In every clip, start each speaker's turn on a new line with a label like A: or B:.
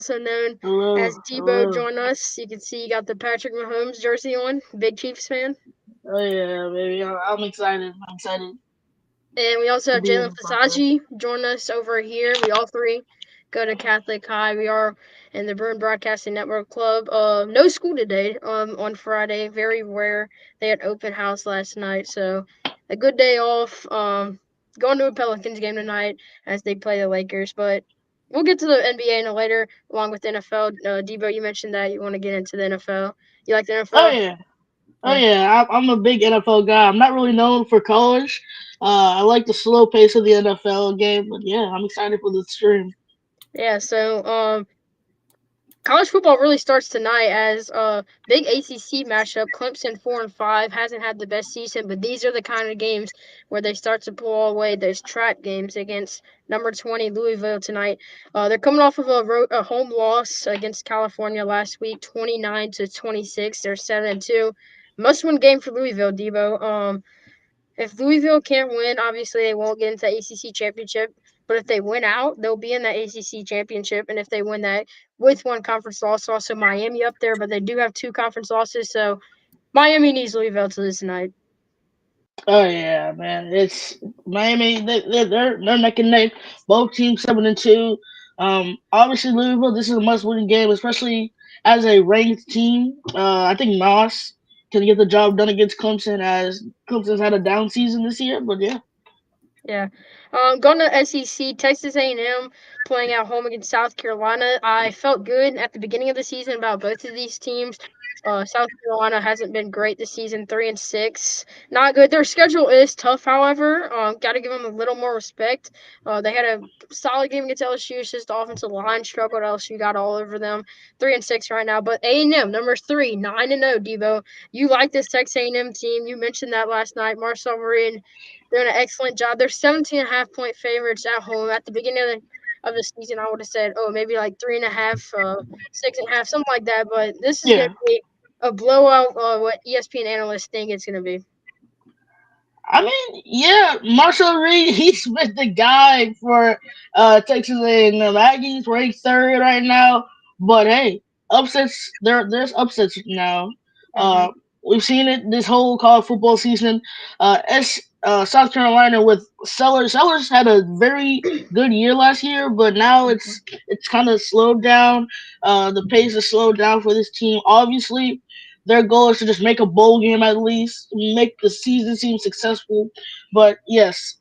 A: also known
B: Hello,
A: as Deebo,
B: hello.
A: join us. You can see you got the Patrick Mahomes jersey on. Big Chiefs fan.
B: Oh yeah, baby. I'm excited. I'm excited
A: And we also
B: to
A: have
B: be in
A: Jaylen
B: the podcast.
A: Fasaji join us over here. We all three go to Catholic High. We are in the Bruin Broadcasting Network Club. No school today. On Friday, very rare. They had open house last night, so a good day off. Going to a Pelicans game tonight as they play the Lakers, but we'll get to the NBA in a later, along with the NFL. Debo, you mentioned that you want to get into the NFL. You like the
B: Oh
A: NFL?
B: yeah, oh
A: Yeah.
B: yeah. I'm a big NFL guy. I'm not really known for college. I like the slow pace of the NFL game, but yeah, I'm excited for the stream.
A: Yeah. So college football really starts tonight as a big ACC matchup. Clemson 4-5 hasn't had the best season, but these are the kind of games where they start to pull away those trap games against number 20 Louisville tonight. They're coming off of a home loss against California last week, 29-26. They're 7-2. Must win game for Louisville, Debo. If Louisville can't win, obviously they won't get into the ACC championship. But if they win out, they'll be in the ACC championship. And if they win that with one conference loss, also Miami up there, but they do have two conference losses. So Miami needs Louisville to lose tonight.
B: Oh yeah, man. It's Miami. They're neck and neck. Both teams 7-2. Obviously Louisville. This is a must-win game, especially as a ranked team. I think Moss can get the job done against Clemson, as Clemson's had a down season this year. But yeah,
A: Yeah. Going to SEC, Texas A&M playing at home against South Carolina. I felt good at the beginning of the season about both of these teams. South Carolina hasn't been great this season, 3-6, not good. Their schedule is tough, however. Got to give them a little more respect. They had a solid game against LSU. It's just the offensive line struggled. LSU got all over them, 3-6 right now. But A&M number three, 9-0. Debo, you like this Texas A&M team? You mentioned that last night. Marcel Marin doing an excellent job. They're 17.5 point favorites at home. At the beginning of the season, I would have said, oh, maybe like 3.5, 6.5, something like that. But this is going
B: yeah.
A: to be a blowout. What ESPN analysts think it's going to be.
B: I mean, yeah, Marshall Reed, he's been the guy for Texas A&M. Aggies ranked third right now, but hey, upsets. There's upsets now.
A: Mm-hmm.
B: We've seen it this whole college football season. South Carolina with Sellers. Sellers had a very good year last year, but now it's kind of slowed down. The pace has slowed down for this team. Obviously, their goal is to just make a bowl game at least, make the season seem successful. But yes,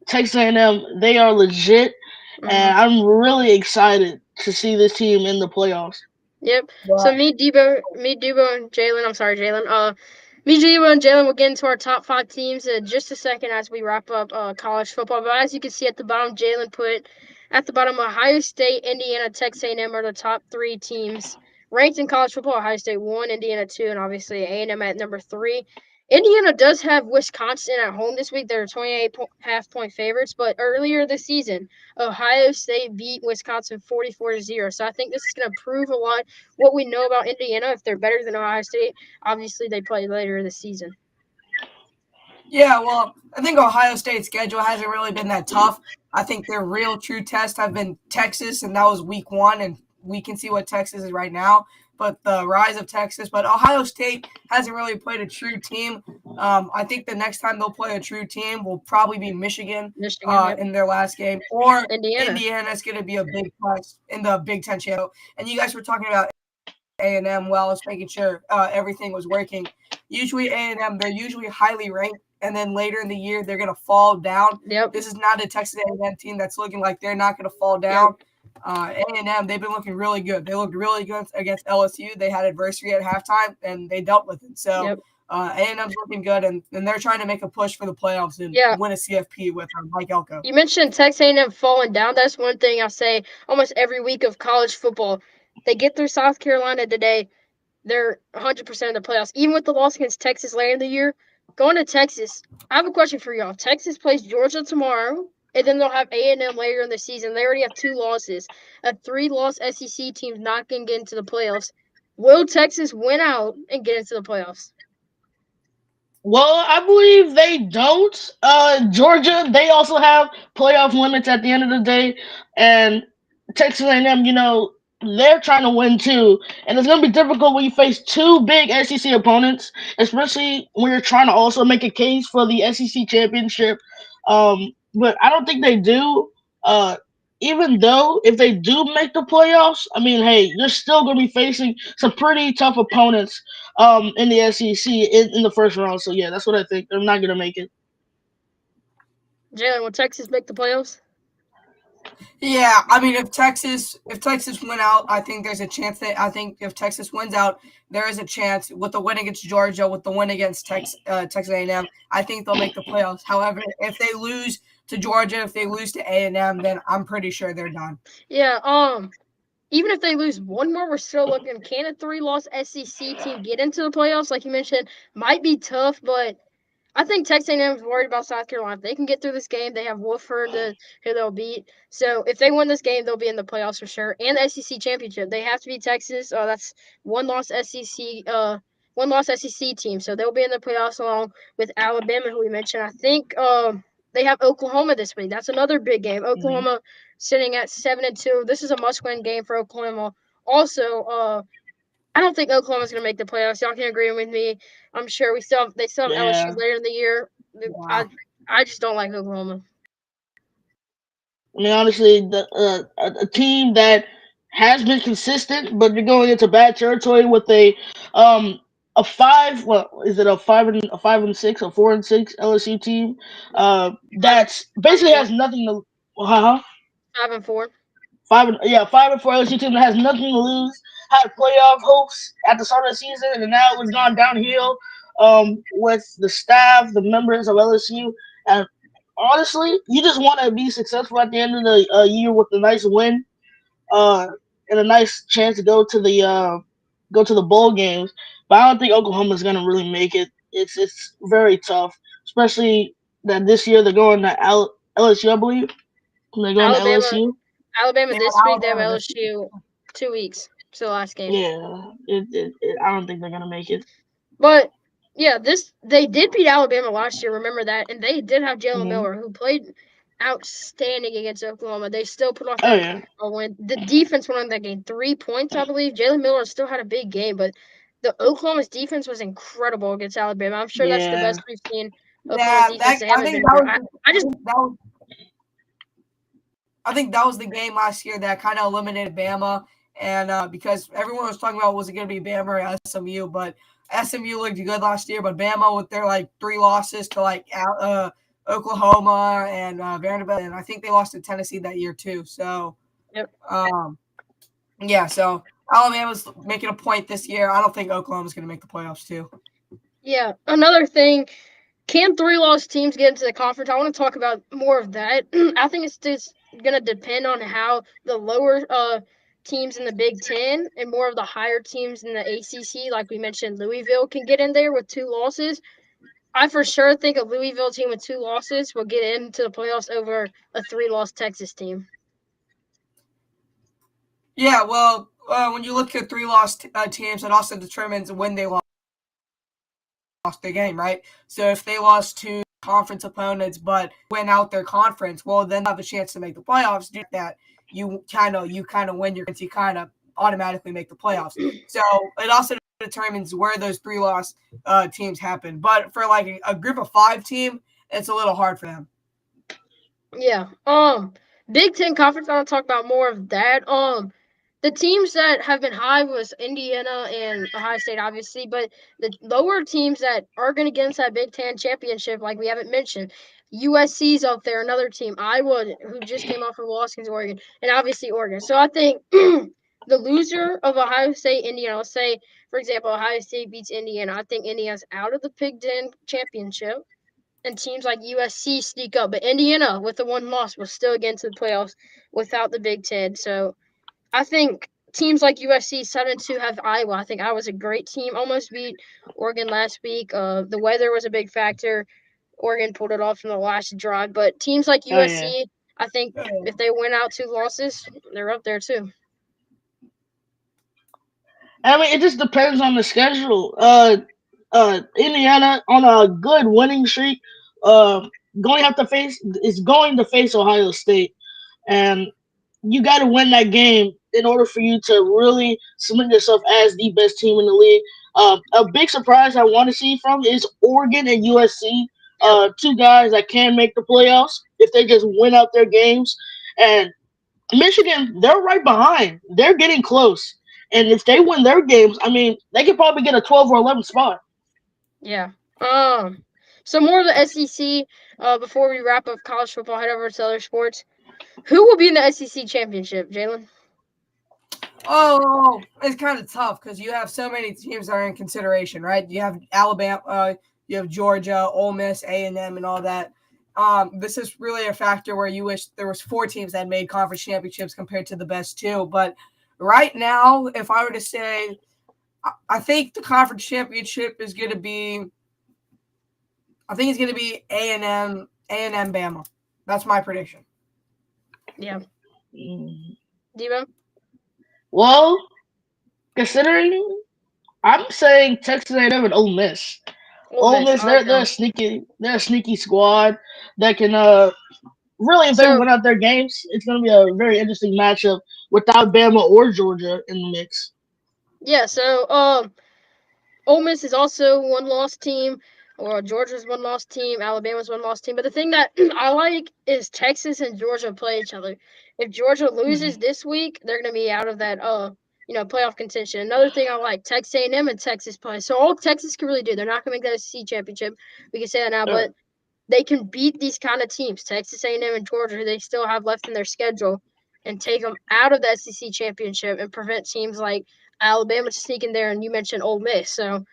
B: Texas A&M, they are legit,
A: Mm-hmm.
B: and I'm really excited to see this team in the playoffs.
A: Yep. So
C: Yeah,
A: me, Debo, and Jaylen. I'm sorry, Jaylen. Me, Debo, and Jaylen will get into our top five teams in just a second as we wrap up college football. But as you can see at the bottom, Jaylen put at the bottom Ohio State, Indiana, Texas A&M are the top three teams ranked in college football. Ohio State one, Indiana two, and obviously A&M at number three. Indiana does have Wisconsin at home this week. They're 28.5 point favorites, but earlier this season, Ohio State beat Wisconsin 44-0. So I think this is going to prove a lot what we know about Indiana. If they're better than Ohio State, obviously they play later this season.
C: yeah. Well, I think Ohio State's schedule hasn't really been that tough. I think their real true tests have been Texas, and that was week one, and we can see what Texas is right now. But the rise of Texas, but Ohio State hasn't really played a true team. I think the next time they'll play a true team will probably be Michigan
A: Michigan, yep.
C: in their last game, or
A: Indiana.
C: Indiana is going to be a big plus in the Big Ten channel. And you guys were talking about A&M. Well, I was making sure everything was working. Usually A&M, they're usually highly ranked, and then later in the year they're going to fall down.
A: Yep.
C: This is not a Texas A&M team that's looking like they're not going to fall
A: Yep.
C: down. A&M, they've been looking really good. They looked really good against LSU. They had adversity at halftime, and they dealt with it. So
A: Yep.
C: A&M's looking good, and they're trying to make a push for the playoffs and
A: Yeah.
C: win a CFP with Mike Elko.
A: You mentioned Texas A&M falling down. That's one thing I say almost every week of college football. They get through South Carolina today. They're 100% of the playoffs. Even with the loss against Texas later in the year, going to Texas, I have a question for y'all. Texas plays Georgia tomorrow, and then they'll have A&M later in the season. They already have two losses. A three-loss SEC team's not going to get into the playoffs. Will Texas win out and get into the playoffs?
B: Well, I believe they don't. Georgia, they also have playoff limits at the end of the day, and Texas A&M. they're trying to win too, and it's gonna be difficult when you face two big SEC opponents, especially when you're trying to also make a case for the SEC championship. But I don't think they do. Uh, Even though if they do make the playoffs, I mean, hey, you're still gonna be facing some pretty tough opponents in the SEC in the first round. So yeah, that's what I think. They're not gonna make it.
A: Jalen, will Texas make the playoffs?
C: Yeah, I mean, if Texas win out, I think there's a chance that I think if Texas wins out, there is a chance with the win against Georgia, with the win against Texas A&M, I think they'll make the playoffs. However, if they lose to Georgia, if they lose to A&M, then I'm pretty sure they're done.
A: Yeah. Even if they lose one more, we're still looking. Can a three-loss SEC team get into the playoffs? Like you mentioned, might be tough, but I think Texas A&M is worried about South Carolina. If they can get through this game, they have Wolford who they'll beat. So if they win this game, they'll be in the playoffs for sure. And the SEC championship, they have to beat Texas. That's one loss SEC. One loss SEC team. So they'll be in the playoffs along with Alabama, who we mentioned. I think they have Oklahoma this week. That's another big game.
B: Mhm.
A: Oklahoma sitting at 7-2. This is a must-win game for Oklahoma. Also, I don't think Oklahoma's going to make the playoffs. Y'all can agree with me. I'm sure they still have LSU
B: Yeah.
A: later in the year. I
C: Yeah.
A: I just don't like Oklahoma.
B: I mean, honestly, a team that has been consistent, but you're going into bad territory with um a five. What is it? A 5-6, a 4-6 LSU team.
A: Five and
B: That's
A: five and
B: basically
A: four.
B: has nothing to. Huh?
A: 5-4.
B: Yeah, 5-4 LSU team that has nothing to lose. Had playoff hopes at the start of the season, and now it's gone downhill. With the staff, the members of LSU, and honestly, you just want to be successful at the end of the year with a nice win, uh, and a nice chance to go to the bowl games. But I don't think Oklahoma's gonna really make it. It's very tough, especially that this year they're going to LSU, I believe. They're going to
A: Alabama
B: LSU.
A: Alabama
C: Yeah,
A: this week. They have
C: Alabama this
A: LSU 2 weeks. So the last game.
B: Yeah, I don't think they're gonna make it.
A: But yeah, this they did beat Alabama last year. Remember that, and they did have Jalen
B: Hmm.
A: Miller, who played outstanding against Oklahoma. They still put off
B: Oh
A: that
B: yeah,
A: win. The defense won that game 3 points, I believe. Jalen Miller still had a big game, but the Oklahoma's defense was incredible against Alabama. I'm sure that's the
B: yeah,
A: best we've seen Oklahoma's
C: Yeah,
A: defense. They
C: I
A: haven't
C: think
A: been
C: that
A: great.
C: was
A: I
C: I
A: just
C: think that was I think that was the game last year that kind of eliminated Bama, and because everyone was talking about was it going to be Bama or SMU, but SMU looked good last year, but Bama with their like three losses to like Oklahoma and Vanderbilt, and I think they lost to Tennessee that year too. So
A: yep.
C: um, yeah, so Alabama's making a point this year. I don't think Oklahoma's going to make the playoffs too.
A: Yeah. Another thing, can three-loss teams get into the conference? I want to talk about more of that. I think it's just going to depend on how the lower teams in the Big Ten and more of the higher teams in the ACC, like we mentioned, Louisville can get in there with 2 losses. I for sure think a Louisville team with 2 losses will get into the playoffs over a three-loss Texas team.
C: Yeah, well, when you look at three lost teams, it also determines when they lost their game, right? So if they lost to conference opponents but win out their conference, well, then they have a chance to make the playoffs. Do that, you kind of win your, you kind of automatically make the playoffs. So it also determines where those three loss teams happen. But for like a group of five team, it's a little hard for them.
A: Yeah. Big Ten conference. I want to talk about more of that. The teams that have been high was Indiana and Ohio State, obviously, but the lower teams that are going to get into that Big Ten championship, like we haven't mentioned, USC's up there, another team, Iowa, who just came off of a loss against Oregon, and obviously Oregon. So I think the loser of Ohio State, Indiana, let's say, for example, Ohio State beats Indiana. I think Indiana's out of the Big Ten championship, and teams like USC sneak up. But Indiana, with the one loss, will still get into the playoffs without the Big Ten. So I think teams like USC 7-2 have Iowa. I think Iowa's a great team. Almost beat Oregon last week. The weather was a big factor. Oregon pulled it off in the last drive. But teams like
B: oh yeah.
A: USC, I think if they win out 2 losses, they're up there too.
B: I mean, it just depends on the schedule. Indiana on a good winning streak, uh, going to face Ohio State, and you got to win that game in order for you to really cement yourself as the best team in the league. A big surprise I want to see from is Oregon and USC.
A: Yep.
B: Two guys that can make the playoffs if they just win out their games. And Michigan, they're right behind. They're getting close. And if they win their games, I mean, they could probably get a 12 or 11 spot.
A: Yeah. So more of the SEC. Before we wrap up college football, head over to other sports. Who will be in the SEC championship, Jaylen?
C: Oh, it's kind of tough because you have so many teams that are in consideration, right? You have Alabama, you have Georgia, Ole Miss, A&M, and all that. This is really a factor where you wish there was 4 teams that made conference championships compared to the best 2. But right now, if I were to say, I think the conference championship is going to be, I think it's going to be A&M, Bama. That's my prediction.
A: Yeah.
B: Mm.
A: Deebo?
B: Well, considering, I'm saying Texas A&M and Ole Miss.
A: Ole
B: Ole
A: Miss.
B: Miss,
A: I like
B: they're
A: that.
B: a sneaky, squad that can really, if they
A: So
B: win out their games, it's going to be a very interesting matchup without Bama or Georgia in the mix.
A: yeah. So Ole Miss is also one loss team, or Georgia's one loss team, Alabama's one loss team. But the thing that I like is Texas and Georgia play each other. If Georgia loses
B: Mhm.
A: this week, they're gonna be out of that playoff contention. Another thing I like, Texas A&M and Texas play. So all Texas can really do, they're not gonna make that a SEC championship. We can say that now,
B: Sure.
A: but they can beat these kind of teams, Texas A&M and Georgia, who they still have left in their schedule, and take them out of the SEC championship and prevent teams like Alabama sneaking there. And you mentioned Ole Miss, so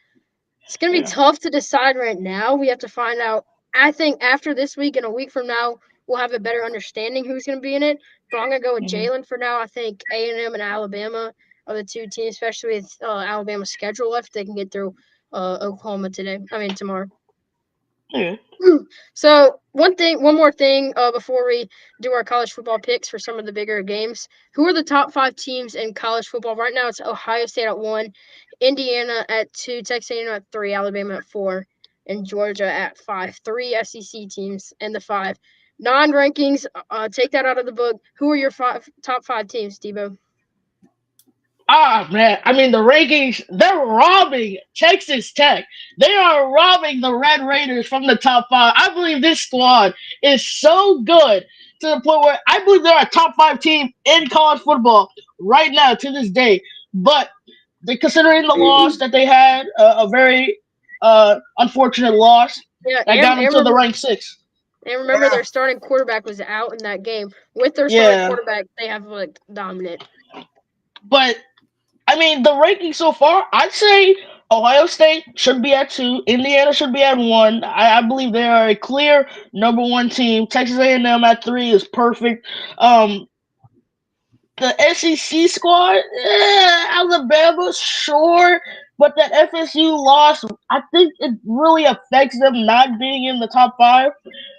A: it's going to be
B: Yeah.
A: tough to decide right now. We have to find out. I think after this week and a week from now, we'll have a better understanding who's going to be in it. But I'm going to go with
B: Mhm.
A: Jaylen for now. I think A&M and Alabama are the 2 teams, especially with Alabama's schedule left. They can get through Oklahoma tomorrow.
B: Yeah.
A: So one more thing, before we do our college football picks for some of the bigger games. Who are the top 5 teams in college football right now? It's Ohio State at 1, Indiana at 2, Texas A&M at 3, Alabama at 4, and Georgia at 5. 3 SEC teams in the 5. Non-rankings, take that out of the book. Who are your top 5 teams, Deebo?
B: Ah, man. I mean, the rankings, they're robbing Texas Tech. They are robbing the Red Raiders from the top 5. I believe this squad is so good to the point where I believe they're a top 5 team in college football right now to this day. But considering the loss that they had, a very unfortunate loss
A: Yeah,
B: that got them to the rank 6.
A: and remember
C: Yeah.
A: their starting quarterback was out in that game. With their starting
B: Yeah.
A: quarterback, they have looked dominant.
B: But I mean, the ranking so far, I'd say Ohio State should be at 2. Indiana should be at 1. I believe they are a clear number 1 team. Texas A&M at 3 is perfect. Um, the SEC squad, Alabama, sure, but that FSU loss, I think it really affects them not being in the top 5.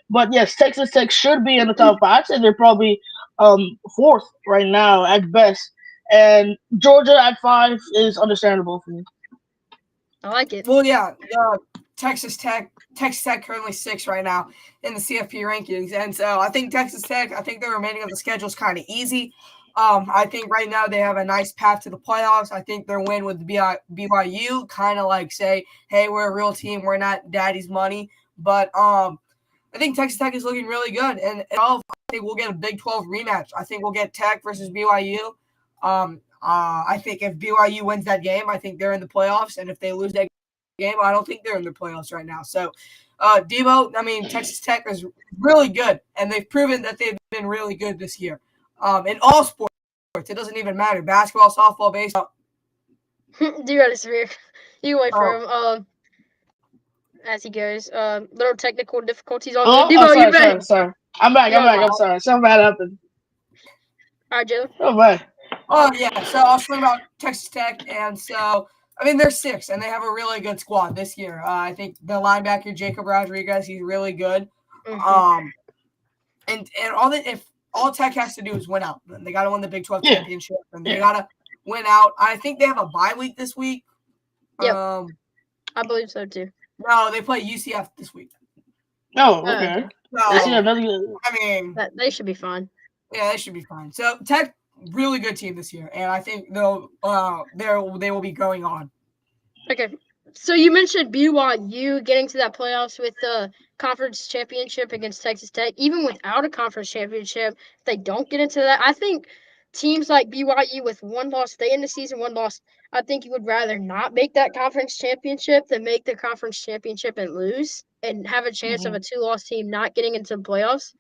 B: But yes, Texas Tech should be in the top 5. I'd say they're probably 4th right now at best. And Georgia at 5 is understandable for me.
A: I like it.
C: Well, yeah, Texas Tech currently 6 right now in the CFP rankings, and so I think Texas Tech. I think the remaining of the schedule is kind of easy. I think right now they have a nice path to the playoffs. I think their win with BYU kind of like say, hey, we're a real team. We're not daddy's money, but I think Texas Tech is looking really good, and I think we'll get a Big 12 rematch. I think we'll get Tech versus BYU. I think if BYU wins that game, I think they're in the playoffs, and if they lose that game, I don't think they're in the playoffs right now. So, Deebo, I mean, Texas Tech is really good, and they've proven that they've been really good this year. In all sports, it doesn't even matter: basketball, softball, baseball.
A: You got to You wait for
C: Oh,
A: him. As he goes, little technical difficulties. All good.
B: Oh, oh,
A: Deebo, you bet.
B: sorry. I'm back.
A: You're all good.
B: I'm sorry. Something bad happened.
A: All right, Jalen.
B: Oh, man.
C: oh yeah. So I'll swing about Texas Tech, and so I mean they're 6, and they have a really good squad this year. I think the linebacker Jacob Rodriguez, he's really good.
A: Mm-hmm.
C: Um, and all that if all Tech has to do is win out, then they got to win the Big 12
B: Yeah.
C: championship, and they
B: Yeah.
C: got to win out. I think they have a bye week this week.
A: Yep. I believe so too.
C: No, they play UCF this week.
B: Oh, okay.
C: So
B: They see another.
C: I mean,
A: they should be fine.
C: yeah, they should be fine. So Tech really good team this year, and I think they will be going on.
A: Okay. So you mentioned BYU getting to that playoffs with the conference championship against Texas Tech. Even without a conference championship, if they don't get into that, I think teams like BYU with one loss, they end the season one loss. I think you would rather not make that conference championship than make the conference championship and lose and have a chance of a two-loss team not getting into the playoffs.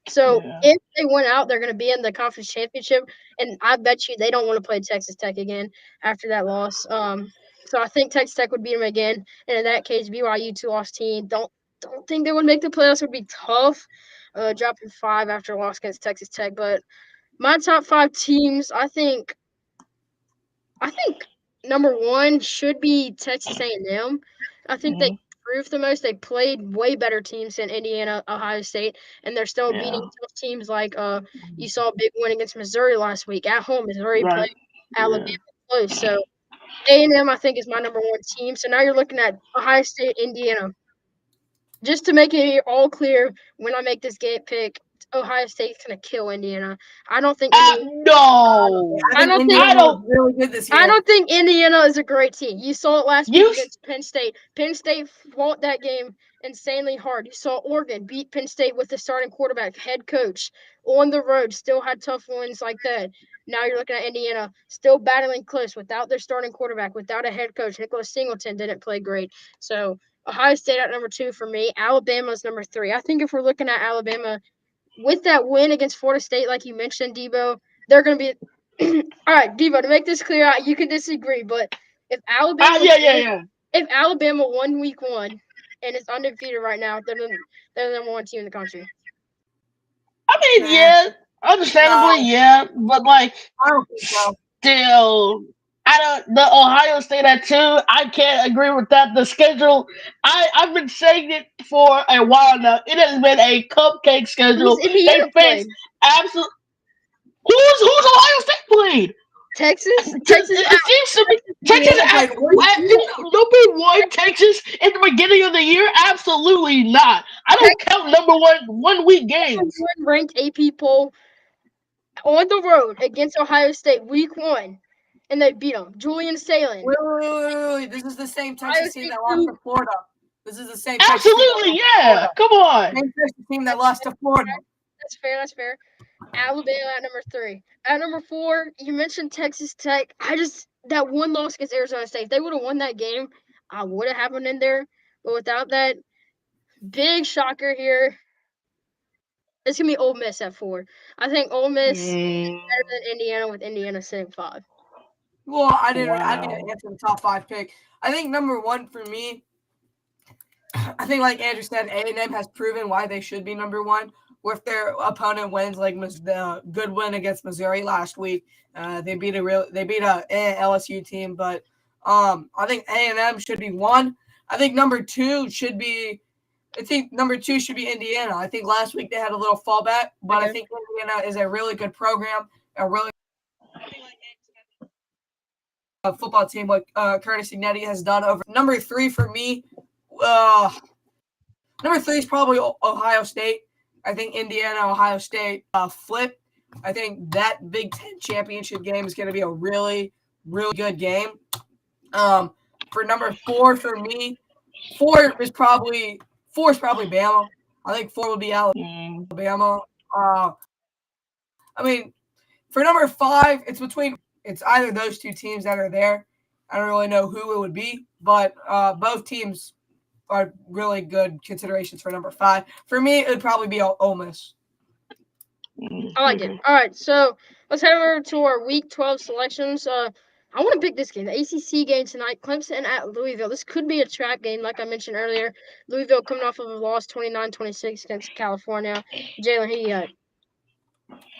A: So
B: Yeah.
A: if they win out, they're going to be in the conference championship, and I bet you they don't want to play Texas Tech again after that loss. So I think Texas Tech would beat them again, and in that case, BYU two-loss team. Don't think they would make the playoffs. It would be tough, dropping 5 after a loss against Texas Tech. But my top 5 teams, I think number 1 should be Texas A&M. I think they proved the most. They played way better teams than Indiana, Ohio State, and they're still beating
B: Yeah.
A: tough teams like you saw a big win against Missouri last week at home. Missouri
B: Right.
A: played
B: Yeah.
A: Alabama close, so A&M I think is my number 1 team. So now you're looking at Ohio State, Indiana. Just to make it all clear, when I make this game pick, Ohio State's gonna kill Indiana. I don't think Indiana.
B: No.
C: I
A: I
C: think
A: don't think
B: I
C: Indiana was
B: don't.
C: really good this
A: I
C: year.
A: don't think Indiana is a great team. You saw it last week
B: You.
A: against Penn State. Penn State fought that game insanely hard. You saw Oregon beat Penn State with the starting quarterback, head coach, on the road, still had tough wins like that. Now you're looking at Indiana still battling close without their starting quarterback, without a head coach. Nicholas Singleton didn't play great. So Ohio State at number 2 for me. Alabama's number 3. I think if we're looking at Alabama with that win against Florida State, like you mentioned, Deebo, they're going to be all right. Deebo, to make this clear, you can disagree, but if Alabama,
B: Yeah. Yeah. Yeah.
A: if Alabama won Week 1 and is undefeated right now, they're the number 1 team in the country.
B: I mean,
C: Nah,
B: yeah. Understandably,
C: no,
B: yeah. But like,
C: I don't think so.
B: still. I don't. The Ohio State at 2. I can't agree with that. The schedule. I've been saying it for a while now. It has been a cupcake
A: Who's
B: schedule. They
A: Indiana
B: face
A: playing?
B: absolute. Who's Ohio State played?
A: Texas? Texas
B: It seems to be Texas
C: Indiana
B: at
C: played one team.
B: number 1. Texas in the beginning of the year, absolutely not. I don't
A: Texas
B: count number 1 week games.
A: ranked AP poll on the road against Ohio State Week 1, and they beat them. Julian Salen,
C: Wait. This is the same
A: Ohio
C: Texas team
A: State
C: that lost
A: 2.
C: to Florida. This is the same Texas team that
B: Absolutely,
C: lost to
B: yeah.
C: Florida.
B: Come on.
C: Same Texas team that lost to Florida.
A: That's fair. That's fair. Alabama at number 3. At number 4, you mentioned Texas Tech. That one loss against Arizona State. If they would have won that game, I would have had them in there. But without that, big shocker here. It's gonna be Ole Miss at 4. I think Ole Miss better than Indiana with Indiana sitting 5.
C: Well, I didn't
B: Wow.
C: answer the top 5 pick. I think number 1 for me. I think, like Andrew said, A&M has proven why they should be number 1. With their opponent wins, like the good win against Missouri last week, they beat a LSU team. But I think A&M should be 1. I think number 2 should be. I think number 2 should be Indiana. I think last week they had a little fallback, but I think Indiana is a really good program, a really football team, what Curtis Ignetti has done over. Number 3 for me, number 3 is probably Ohio State. I think Indiana, Ohio State flip. I think that Big Ten championship game is going to be a really, really good game. For number 4 for me, 4 is probably Bama. I think 4 will be Alabama. I mean, for number 5, it's either those 2 teams that are there. I don't really know who it would be, but both teams are really good considerations for number 5. For me, it would probably be Ole Miss.
A: I like it. All right, so let's head over to our Week 12 selections. I want to pick this game, the ACC game tonight, Clemson at Louisville. This could be a trap game, like I mentioned earlier. Louisville coming off of a loss 29-26 against California. Jaylen, who you got?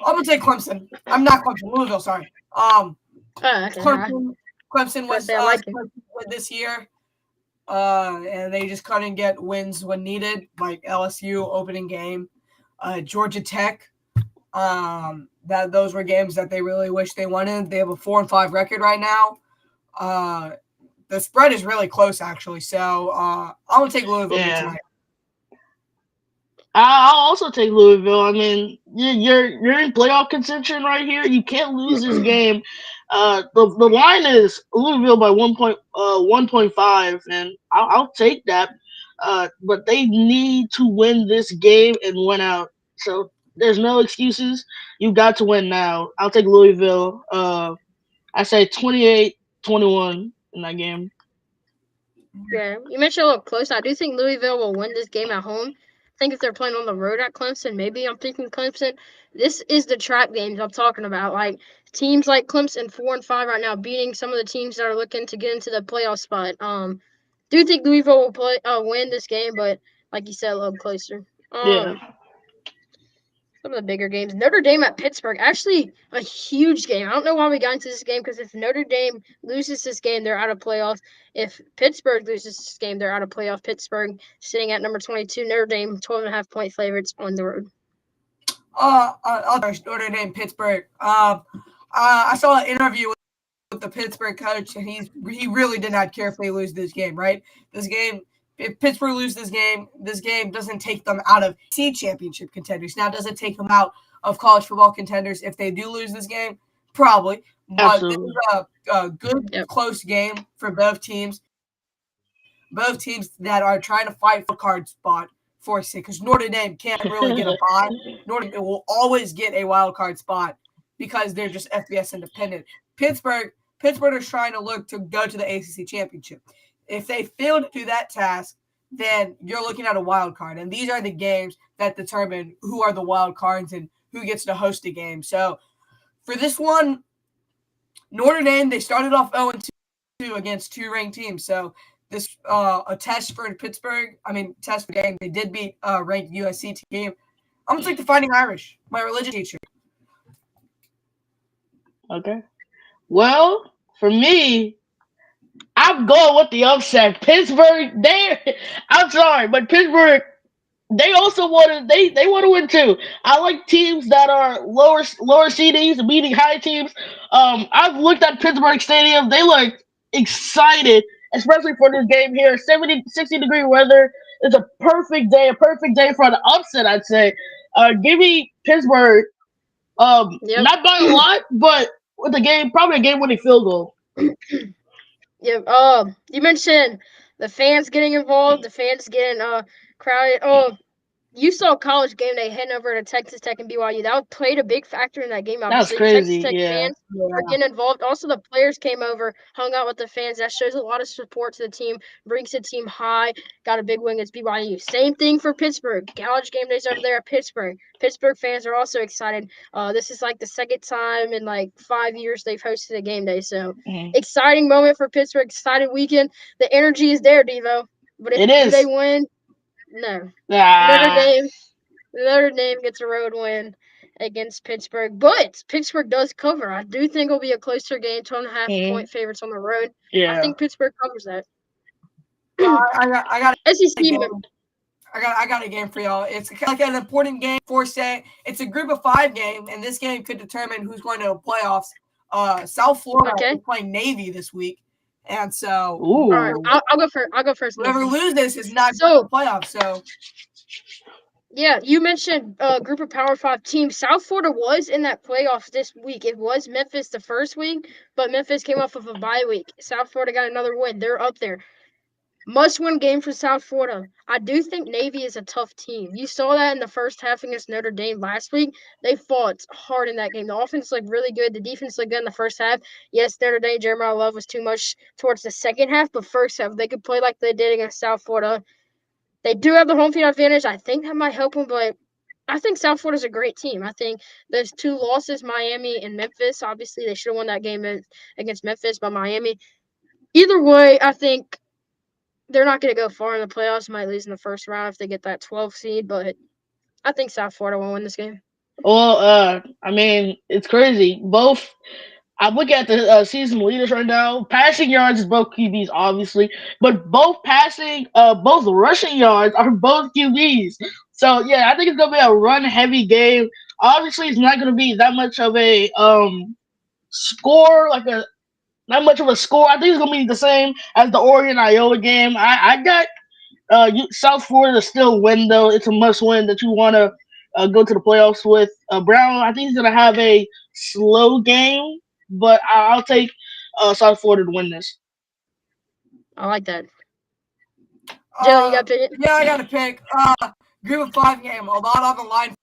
C: I'm going to say Clemson. I'm not Clemson. Louisville, sorry.
A: Okay.
C: Clemson was
A: I like it.
C: this year, and they just couldn't get wins when needed, like LSU opening game, Georgia Tech. Those were games that they really wish they won. They have a 4-5 record right now. The spread is really close, actually. So I'm gonna take Louisville tonight.
B: I'll also take Louisville. I mean, you're in playoff contention right here. You can't lose this game. The line is Louisville by 1.5, and I'll take that. But they need to win this game and win out. So there's no excuses. You got to win now. I'll take Louisville. I say 28-21 in that game.
A: Yeah, you mentioned a little close. I do think Louisville will win this game at home. I think if they're playing on the road at Clemson, maybe I'm thinking Clemson. This is the trap games I'm talking about. Like teams like Clemson, 4-5 right now, beating some of the teams that are looking to get into the playoff spot. Do think Louisville will win this game, but like you said, a little closer.
B: Yeah.
A: Some of the bigger games. Notre Dame at Pittsburgh. Actually, a huge game. I don't know why we got into this game because if Notre Dame loses this game, they're out of playoffs. If Pittsburgh loses this game, they're out of playoff. Pittsburgh sitting at number 22. Notre Dame, 12.5 point favorites on the road.
C: Notre Dame, Pittsburgh. I saw an interview with the Pittsburgh coach, and he really did not care if they lose this game. Right, this game. If Pittsburgh loses this game doesn't take them out of championship contenders. Now, does it take them out of college football contenders if they do lose this game? Probably. But this
B: Absolutely.
C: is a good, close game for both teams. Both teams that are trying to fight for card spot for six. Because Notre Dame can't really get a bye. Notre Dame will always get a wild card spot because they're just FBS independent. Pittsburgh is trying to look to go to the ACC championship. If they fail to do that task, then you're looking at a wild card. And these are the games that determine who are the wild cards and who gets to host a game. So for this one, Notre Dame, they started off 0-2 against two ranked teams. So this a test for Pittsburgh. Test for the game. They did beat ranked USC team. I'm going to take the Fighting Irish, my religion teacher.
B: Okay. Well, for me, I'm going with the upset. Pittsburgh, I'm sorry, but Pittsburgh, they also they want to win too. I like teams that are lower CDs beating high teams. I've looked at Pittsburgh Stadium. They look excited, especially for this game here. 60-degree weather. It's a perfect day for the upset, I'd say. Give me Pittsburgh.
A: Yep.
B: Not by a lot, but with the game, probably a game-winning field goal.
A: Yep. You mentioned the fans getting involved, the fans getting crowded. You saw College Game Day heading over to Texas Tech and BYU. That played a big factor in that game,
B: That was
A: obviously. Texas
B: crazy.
A: Tech
B: Yeah.
A: fans are getting involved. Also, the players came over, hung out with the fans. That shows a lot of support to the team, brings the team high, got a big win against BYU. Same thing for Pittsburgh. College Game Day's over there at Pittsburgh. Pittsburgh fans are also excited. This is like the second time in like 5 years they've hosted a game day. So, exciting moment for Pittsburgh, exciting weekend. The energy is there, Devo. But do they win? No. Notre Dame gets a road win against Pittsburgh, but Pittsburgh does cover. I do think it'll be a closer game, 12.5 point favorites on the road.
B: Yeah.
A: I think Pittsburgh covers that.
C: I got
A: SEC.
C: I got a game for y'all. It's like an important game for say. It's a group of 5 game, and this game could determine who's going to the playoffs. South Florida is playing Navy this week, and so
B: all
A: right, I'll go first. I'll go first.
C: Whoever loses is not going to the playoffs. So.
A: Yeah, you mentioned a group of Power 5 teams. South Florida was in that playoffs this week. It was Memphis the first week, but Memphis came off of a bye week. South Florida got another win. They're up there. Must-win game for South Florida. I do think Navy is a tough team. You saw that in the first half against Notre Dame last week. They fought hard in that game. The offense looked really good. The defense looked good in the first half. Yes, Notre Dame, Jeremiah Love was too much towards the second half, but first half, they could play like they did against South Florida. They do have the home field advantage. I think that might help them, but I think South Florida's a great team. I think there's 2 losses, Miami and Memphis. Obviously, they should have won that game against Memphis, but Miami. Either way, I think they're not going to go far in the playoffs. Might lose in the first round if they get that 12 seed, but I think South Florida will win this game.
B: Well, it's crazy. I'm looking at the season leaders right now. Passing yards is both QBs, obviously, but both rushing yards are both QBs. So yeah, I think it's gonna be a run-heavy game. Obviously, it's not gonna be that much of a score, not much of a score. I think it's gonna be the same as the Oregon Iowa game. I got South Florida still win though. It's a must win that you want to go to the playoffs with. Brown, I think he's gonna have a slow game, but I'll take South Florida to win this.
A: I like that. Jaylen, you got to pick it?
C: Yeah, I got to pick. Group of 5 game. A lot on the line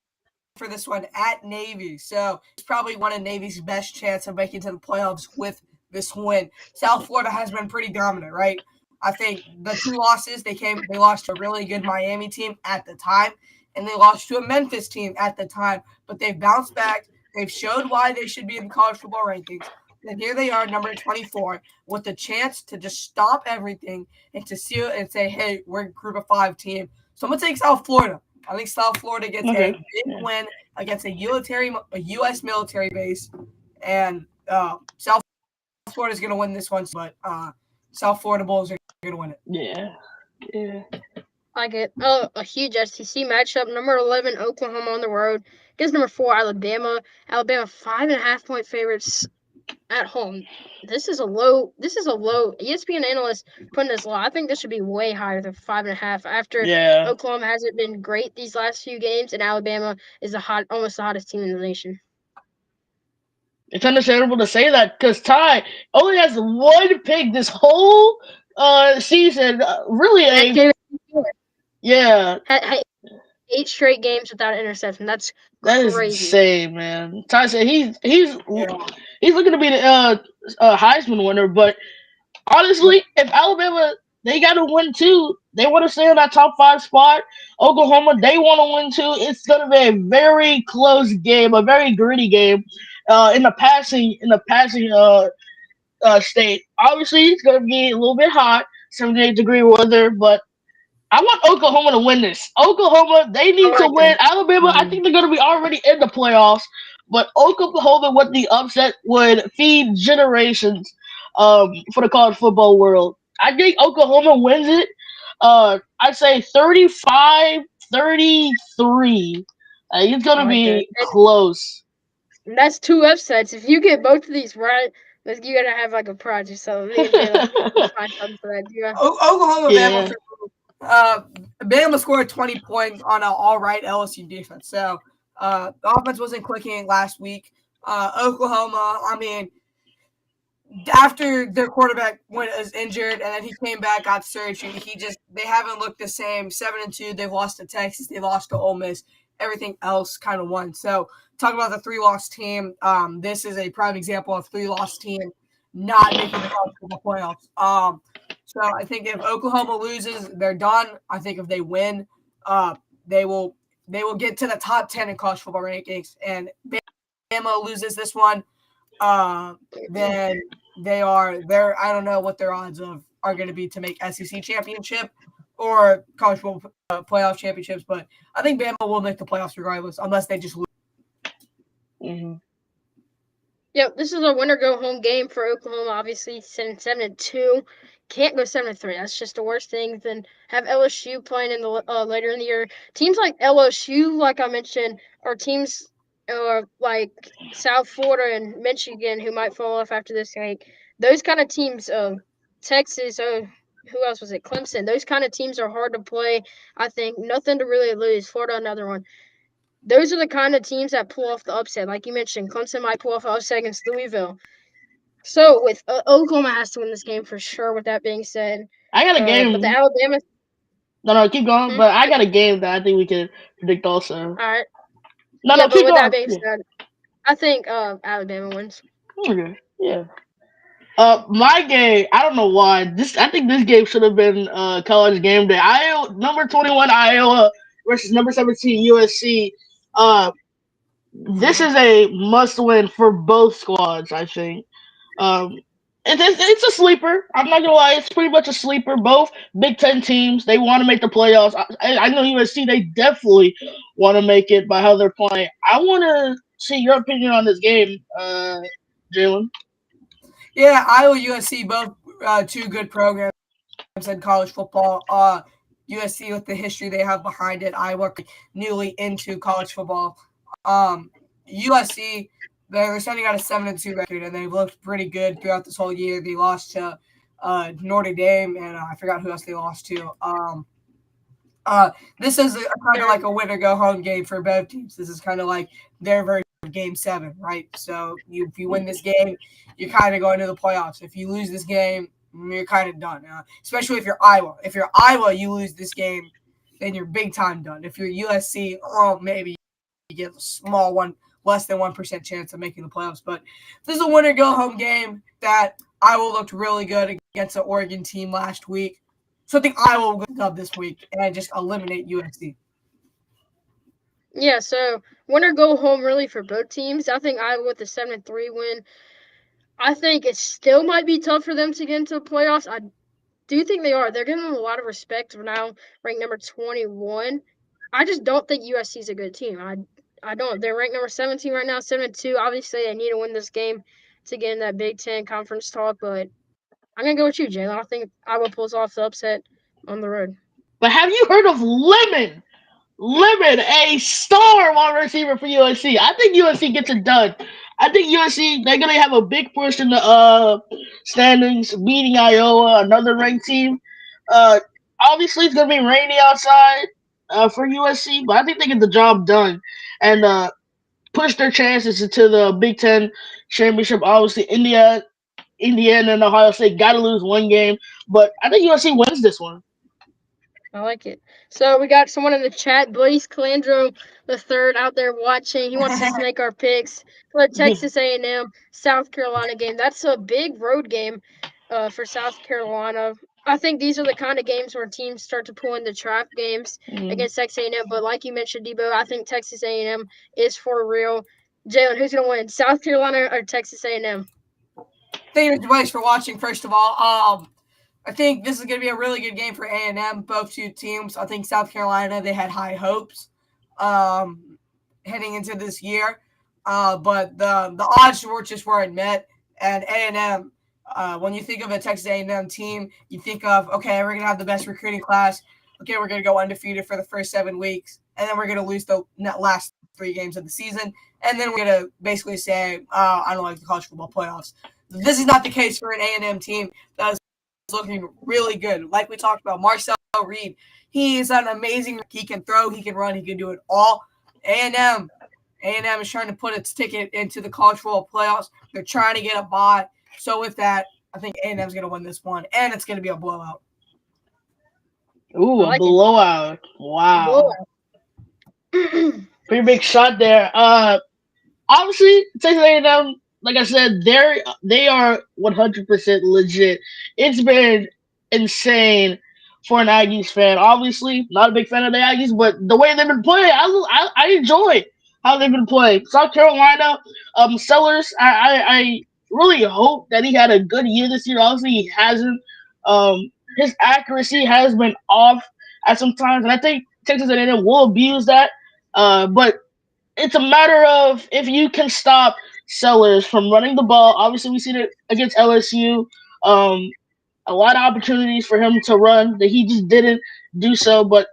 C: for this one at Navy. So it's probably one of Navy's best chance of making to the playoffs with this win. South Florida has been pretty dominant, right? I think the 2 losses they lost to a really good Miami team at the time, and they lost to a Memphis team at the time. But they've bounced back. They've showed why they should be in the college football rankings. And here they are, number 24, with the chance to just stop everything and to see it and say, hey, we're a group of 5 team. So I'm going to take South Florida. I think South Florida gets a big win against a U.S. military base. And South Florida is going to win this one, but South Florida Bulls are going to win it.
B: Yeah.
A: Like it. Oh, a huge SEC matchup. Number 11, Oklahoma on the road against number 4, Alabama. Alabama 5.5-point favorites at home. This is a low. ESPN analyst putting this low. I think this should be way higher than 5.5. After Oklahoma hasn't been great these last few games, and Alabama is almost the hottest team in the nation.
B: It's understandable to say that because Ty only has one pick this whole season. Yeah.
A: Had 8 straight games without an interception. That
B: is insane, man. Ty said he's looking to be the Heisman winner, but honestly, if Alabama they got to win too, they want to stay in that top 5 spot. Oklahoma they want to win too. It's going to be a very close game, a very gritty game. In the passing state, obviously it's going to be a little bit hot, 78-degree weather, but I want Oklahoma to win this. Oklahoma, they need to win. Alabama, I think they're going to be already in the playoffs. But Oklahoma with the upset would feed generations for the college football world. I think Oklahoma wins it. I'd say 35-33. It's going to be close.
A: That's 2 upsets. If you get both of these right, you got to have like a project. So me and Jaylen find something for that. Yeah.
C: Oklahoma, Bama scored 20 points on an all-right LSU defense. So the offense wasn't clicking last week. Oklahoma, I mean, after their quarterback was injured and then he came back, got surgery, they haven't looked the same. 7-2, they've lost to Texas, they lost to Ole Miss. Everything else kind of won. So talk about the 3-loss team. This is a prime example of 3-loss team not making the college football playoffs. So I think if Oklahoma loses, they're done. I think if they win, they will get to the top 10 in college football rankings. And Bama loses this one, then they're I don't know what their odds are going to be to make SEC championship or college football playoff championships. But I think Bama will make the playoffs regardless, unless they just lose.
B: Mm-hmm.
A: Yep, this is a winner-go-home game for Oklahoma. Obviously, 7-2. Can't go 7-3. That's just the worst thing. Then have LSU playing in the later in the year. Teams like LSU, like I mentioned, are teams like South Florida and Michigan who might fall off after this. Like those kind of teams. Texas. Who else was it? Clemson. Those kind of teams are hard to play. I think nothing to really lose. Florida, another one. Those are the kind of teams that pull off the upset. Like you mentioned, Clemson might pull off the upset against Louisville. So with Oklahoma has to win this game for sure. With that being said,
B: I got a game.
A: But the Alabama.
B: No, keep going. But I got a game that I think we can predict also.
A: All right.
B: No,
A: but
B: keep
A: with
B: going.
A: That being said, I think Alabama wins.
B: Okay. Yeah. My game, I don't know why. I think this game should have been college game day. Number 21 Iowa versus number 17 USC. This is a must win for both squads, I think. It's a sleeper. I'm not gonna lie, it's pretty much a sleeper. Both Big Ten teams, they want to make the playoffs. I know USC, they definitely want to make it by how they're playing. I want to see your opinion on this game, Jaylen.
C: Yeah, Iowa, USC, both 2 good programs in college football. USC with the history they have behind it. Iowa newly into college football. USC, they're sending out a 7-2 record, and they've looked pretty good throughout this whole year. They lost to Notre Dame, and I forgot who else they lost to. This is kind of like a win or go home game for both teams. This is kind of like their version of Game 7, right? So if you win this game, you're kind of going to the playoffs. If you lose this game, you're kind of done. Especially if you're Iowa. If you're Iowa, you lose this game, then you're big time done. If you're USC, oh, maybe you get a small one, less than 1% chance of making the playoffs. But this is a win or go home game that Iowa looked really good against the Oregon team last week. So I think Iowa will go up this week and just eliminate USC.
A: Yeah, so win or go home really for both teams. I think Iowa with a 7-3 win. I think it still might be tough for them to get into the playoffs. I do think they are. They're giving them a lot of respect for now, ranked number 21. I just don't think USC is a good team. I don't. They're ranked number 17 right now, 7-2. Obviously, they need to win this game to get in that Big Ten conference talk, but I'm going to go with you, Jaylen. I think Iowa pulls off the upset on the road.
B: But have you heard of Lemon? Lemon, a star wide receiver for USC. I think USC gets it done. I think USC they're gonna have a big push in the standings, beating Iowa, another ranked team. Uh, Obviously it's gonna be rainy outside for USC, but I think they get the job done and push their chances into the Big Ten championship. Obviously, Indiana, and Ohio State got to lose one game, but I think USC wins this one.
A: I like it. So we got someone in the chat, Blaze Calandro the third out there watching. He wants to snake our picks for the Texas A&M South Carolina game. That's a big road game for South Carolina. I think these are the kind of games where teams start to pull in the trap games
B: Mm.
A: against Texas A&M. But like you mentioned, Deebo, I think Texas A&M is for real. Jaylen, who's gonna win, South Carolina or Texas A&M?
C: Thank you guys for watching. First of all, I think this is going to be a really good game for A&M. Both two teams. I think South Carolina they had high hopes heading into this year, but the odds were just weren't met. And A&M, when you think of a Texas A&M team, you think of okay, we're going to have the best recruiting class. Okay, we're going to go undefeated for the first 7 weeks, and then we're going to lose the last 3 games of the season, and then we're going to basically say, I don't like the college football playoffs. This is not the case for an A&M team that is looking really good. Like we talked about, Marcel Reed, he is an amazing. He can throw, he can run, he can do it all. A&M is trying to put its ticket into the college football playoffs. They're trying to get a bye. So with that, I think A&M is going to win this one, and it's going to be a blowout.
B: Ooh,
A: I
B: a
A: like it.
B: blowout! Wow,
A: Blowout.
B: pretty big shot there. Obviously Texas A&M, like I said, they are 100% legit. It's been insane for an Aggies fan. Obviously, not a big fan of the Aggies, but the way they've been playing, I enjoy how they've been playing. South Carolina, Sellers, I really hope that he had a good year this year. Obviously, he hasn't. His accuracy has been off at some times, and I think Texas A&M will abuse that. But it's a matter of if you can stop Sellers from running the ball. Obviously, we seen it against LSU. Um, a lot of opportunities for him to run that he just didn't do so. But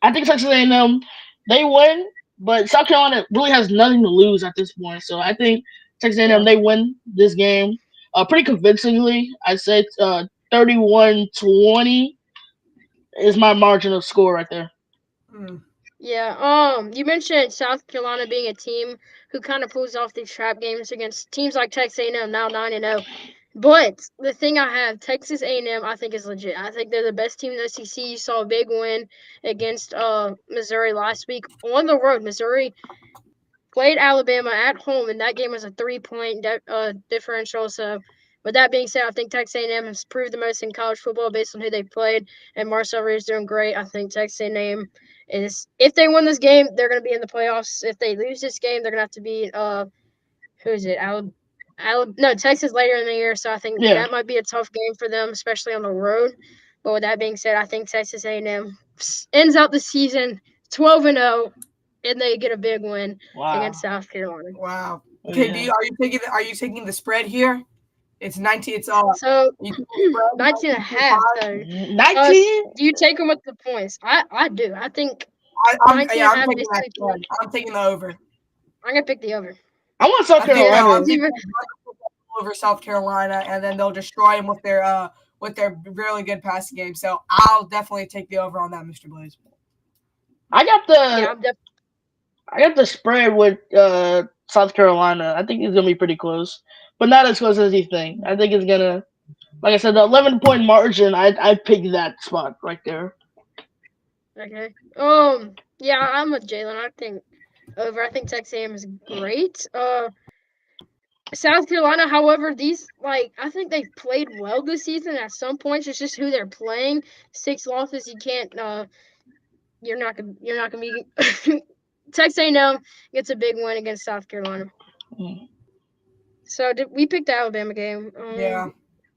B: I think Texas A&M they win, but South Carolina really has nothing to lose at this point. So I think Texas A&M
A: Yeah.
B: they win this game pretty convincingly. I'd say 31-20 is my margin of score right there.
C: Mm.
A: Yeah. You mentioned South Carolina being a team who kind of pulls off these trap games against teams like Texas A&M, now 9-0. But the thing I have, Texas A&M, I think is legit. I think they're the best team in the SEC. You saw a big win against Missouri last week on the road. Missouri played Alabama at home, and that game was a 3-point differential. So, with that being said, I think Texas A&M has proved the most in college football based on who they played, and Marcel Reed is doing great. I think Texas A&M is, if they win this game, they're going to be in the playoffs. If they lose this game, they're going to have to beat who is it? No, Texas later in the year. So I think
B: Yeah.
A: that might be a tough game for them, especially on the road. But with that being said, I think Texas A&M ends out the season 12-0, and they get a big win
B: Wow.
A: against South Carolina.
C: Wow. Okay,
B: Yeah.
C: are you taking the spread here? It's 19. It's
A: So
C: you took the spread
A: 19 and a half.
C: 19.5.
A: So
B: 19.
A: do you take them with the points? I do. I think
C: I'm
A: 19
C: yeah,
A: and a
C: I'm
A: half
C: taking that
A: basically
C: spread.
A: points.
C: I'm taking the over.
A: I'm gonna pick the over.
B: I want South
C: I think
B: Carolina.
C: I'm thinking
A: Even
C: over South Carolina, and then they'll destroy them with their really good passing game. So I'll definitely take the over on that, Mr. Blaze.
B: I got
A: Yeah,
B: the
A: I'm def-
B: I got the spread with South Carolina. I think it's gonna be pretty close, but not as close as you think. I think it's gonna, like I said, the 11-point margin. I'd pick that spot right there.
A: okay. Yeah, I'm with Jalen. I think over. I think Texas A&M is great. South Carolina, however, these I think they've played well this season. At some points, it's just who they're playing. 6 losses, you can't. You're not gonna be. Texas A&M gets a big win against South Carolina.
B: Mm.
A: So we picked the Alabama game.
C: Yeah.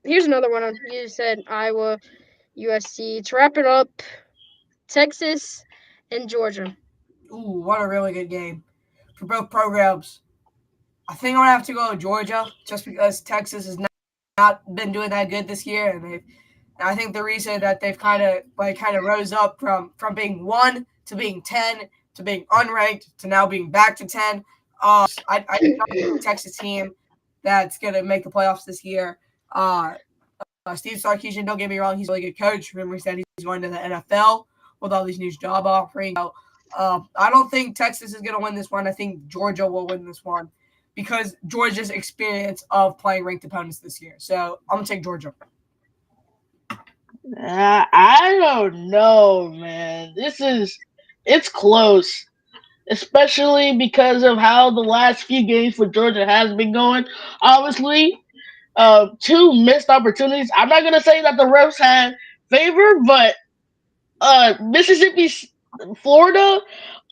A: Here's another one. You said Iowa, USC. To wrap it up, Texas and Georgia.
C: Ooh, what a really good game for both programs. I think I'm gonna have to go with Georgia just because Texas has not been doing that good this year, and I think the reason that they've kind of rose up from being 1 to being 10 to being unranked to now being back to 10. I think the Texas team that's gonna make the playoffs this year. Uh, Steve Sarkisian, don't get me wrong, he's a really good coach. Remember, he said he's going to the NFL with all these new job offerings. So, I don't think Texas is going to win this one. I think Georgia will win this one because Georgia's experience of playing ranked opponents this year. So I'm going to take Georgia.
B: I don't know, man. It's close, especially because of how the last few games for Georgia has been going. Obviously, two missed opportunities. I'm not gonna say that the refs had favor, but Mississippi, Florida,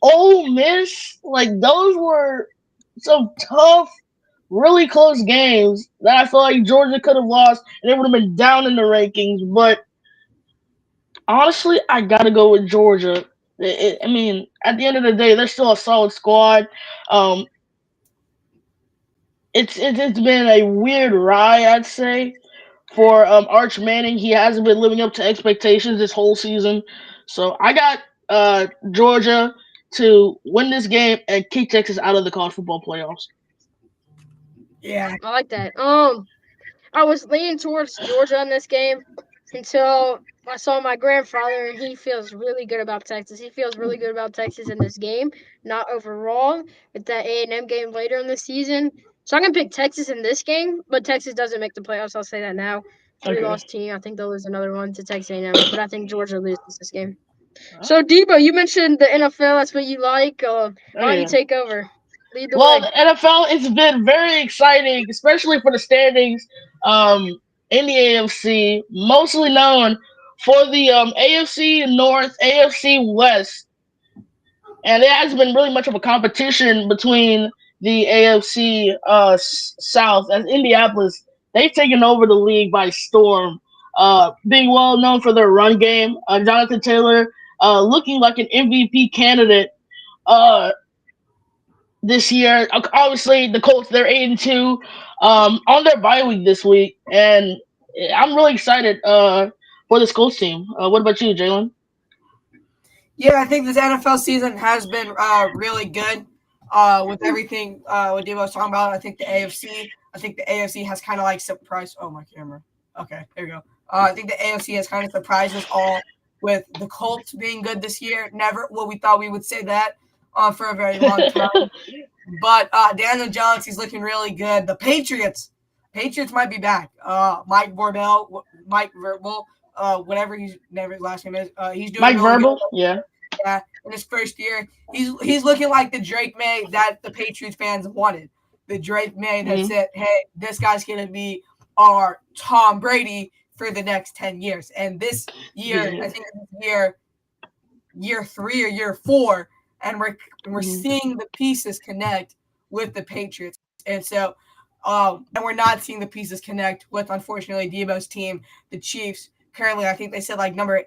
B: Ole Miss, like those were some tough, really close games that I feel like Georgia could have lost and they would have been down in the rankings. But honestly, I gotta go with Georgia. I mean, at the end of the day, they're still a solid squad. Um, it's been a weird ride, I'd say, for Arch Manning. He hasn't been living up to expectations this whole season. So I got Georgia to win this game and kick Texas out of the college football playoffs.
C: Yeah.
A: I like that. I was leaning towards Georgia in this game until I saw my grandfather, and he feels really good about Texas. He feels really good about Texas in this game, not overall, with that A&M game later in the season. So I'm gonna pick Texas in this game, but Texas doesn't make the playoffs. I'll say that now.
B: Okay.
A: Three-loss team. I think they'll lose another one to Texas A&M, but I think Georgia loses this game. So Deebo, you mentioned the NFL. That's what you like.
B: Oh
A: Why don't you
B: yeah.
A: take over? Lead the
B: Well,
A: way.
B: the NFL, it's been very exciting, especially for the standings in the AFC, mostly known for the AFC North, AFC West, and there hasn't been really much of a competition between the AFC South as Indianapolis. They've taken over the league by storm, being well known for their run game. Jonathan Taylor looking like an MVP candidate. Uh, this year. Obviously, the Colts they're 8-2 on their bye week this week, and I'm really excited for this Colts team. What about you, Jaylen?
C: Yeah, I think this NFL season has been really good with everything what Dave was talking about. I think the AFC. I think the AFC has kind of like surprised. Oh, my camera. Okay, there we go. I think the AFC has kind of surprised us all with the Colts being good this year. Never what we thought we would say that for a very long time. But Daniel Jones, he's looking really good. The Patriots might be back. Mike Verbal, whatever his last name is, he's doing
B: Mike
C: really good.
B: Verbal, yeah.
C: Yeah, in his first year, he's looking like the Drake May that the Patriots fans wanted. The Drake May that
B: Mm-hmm.
C: said, "Hey, this guy's gonna be our Tom Brady for the next 10 years." And this year,
B: Yeah.
C: I think year 3 or year 4, and we're
B: Mm-hmm.
C: seeing the pieces connect with the Patriots, and so and we're not seeing the pieces connect with unfortunately Deebo's team, the Chiefs. Currently, I think they said like number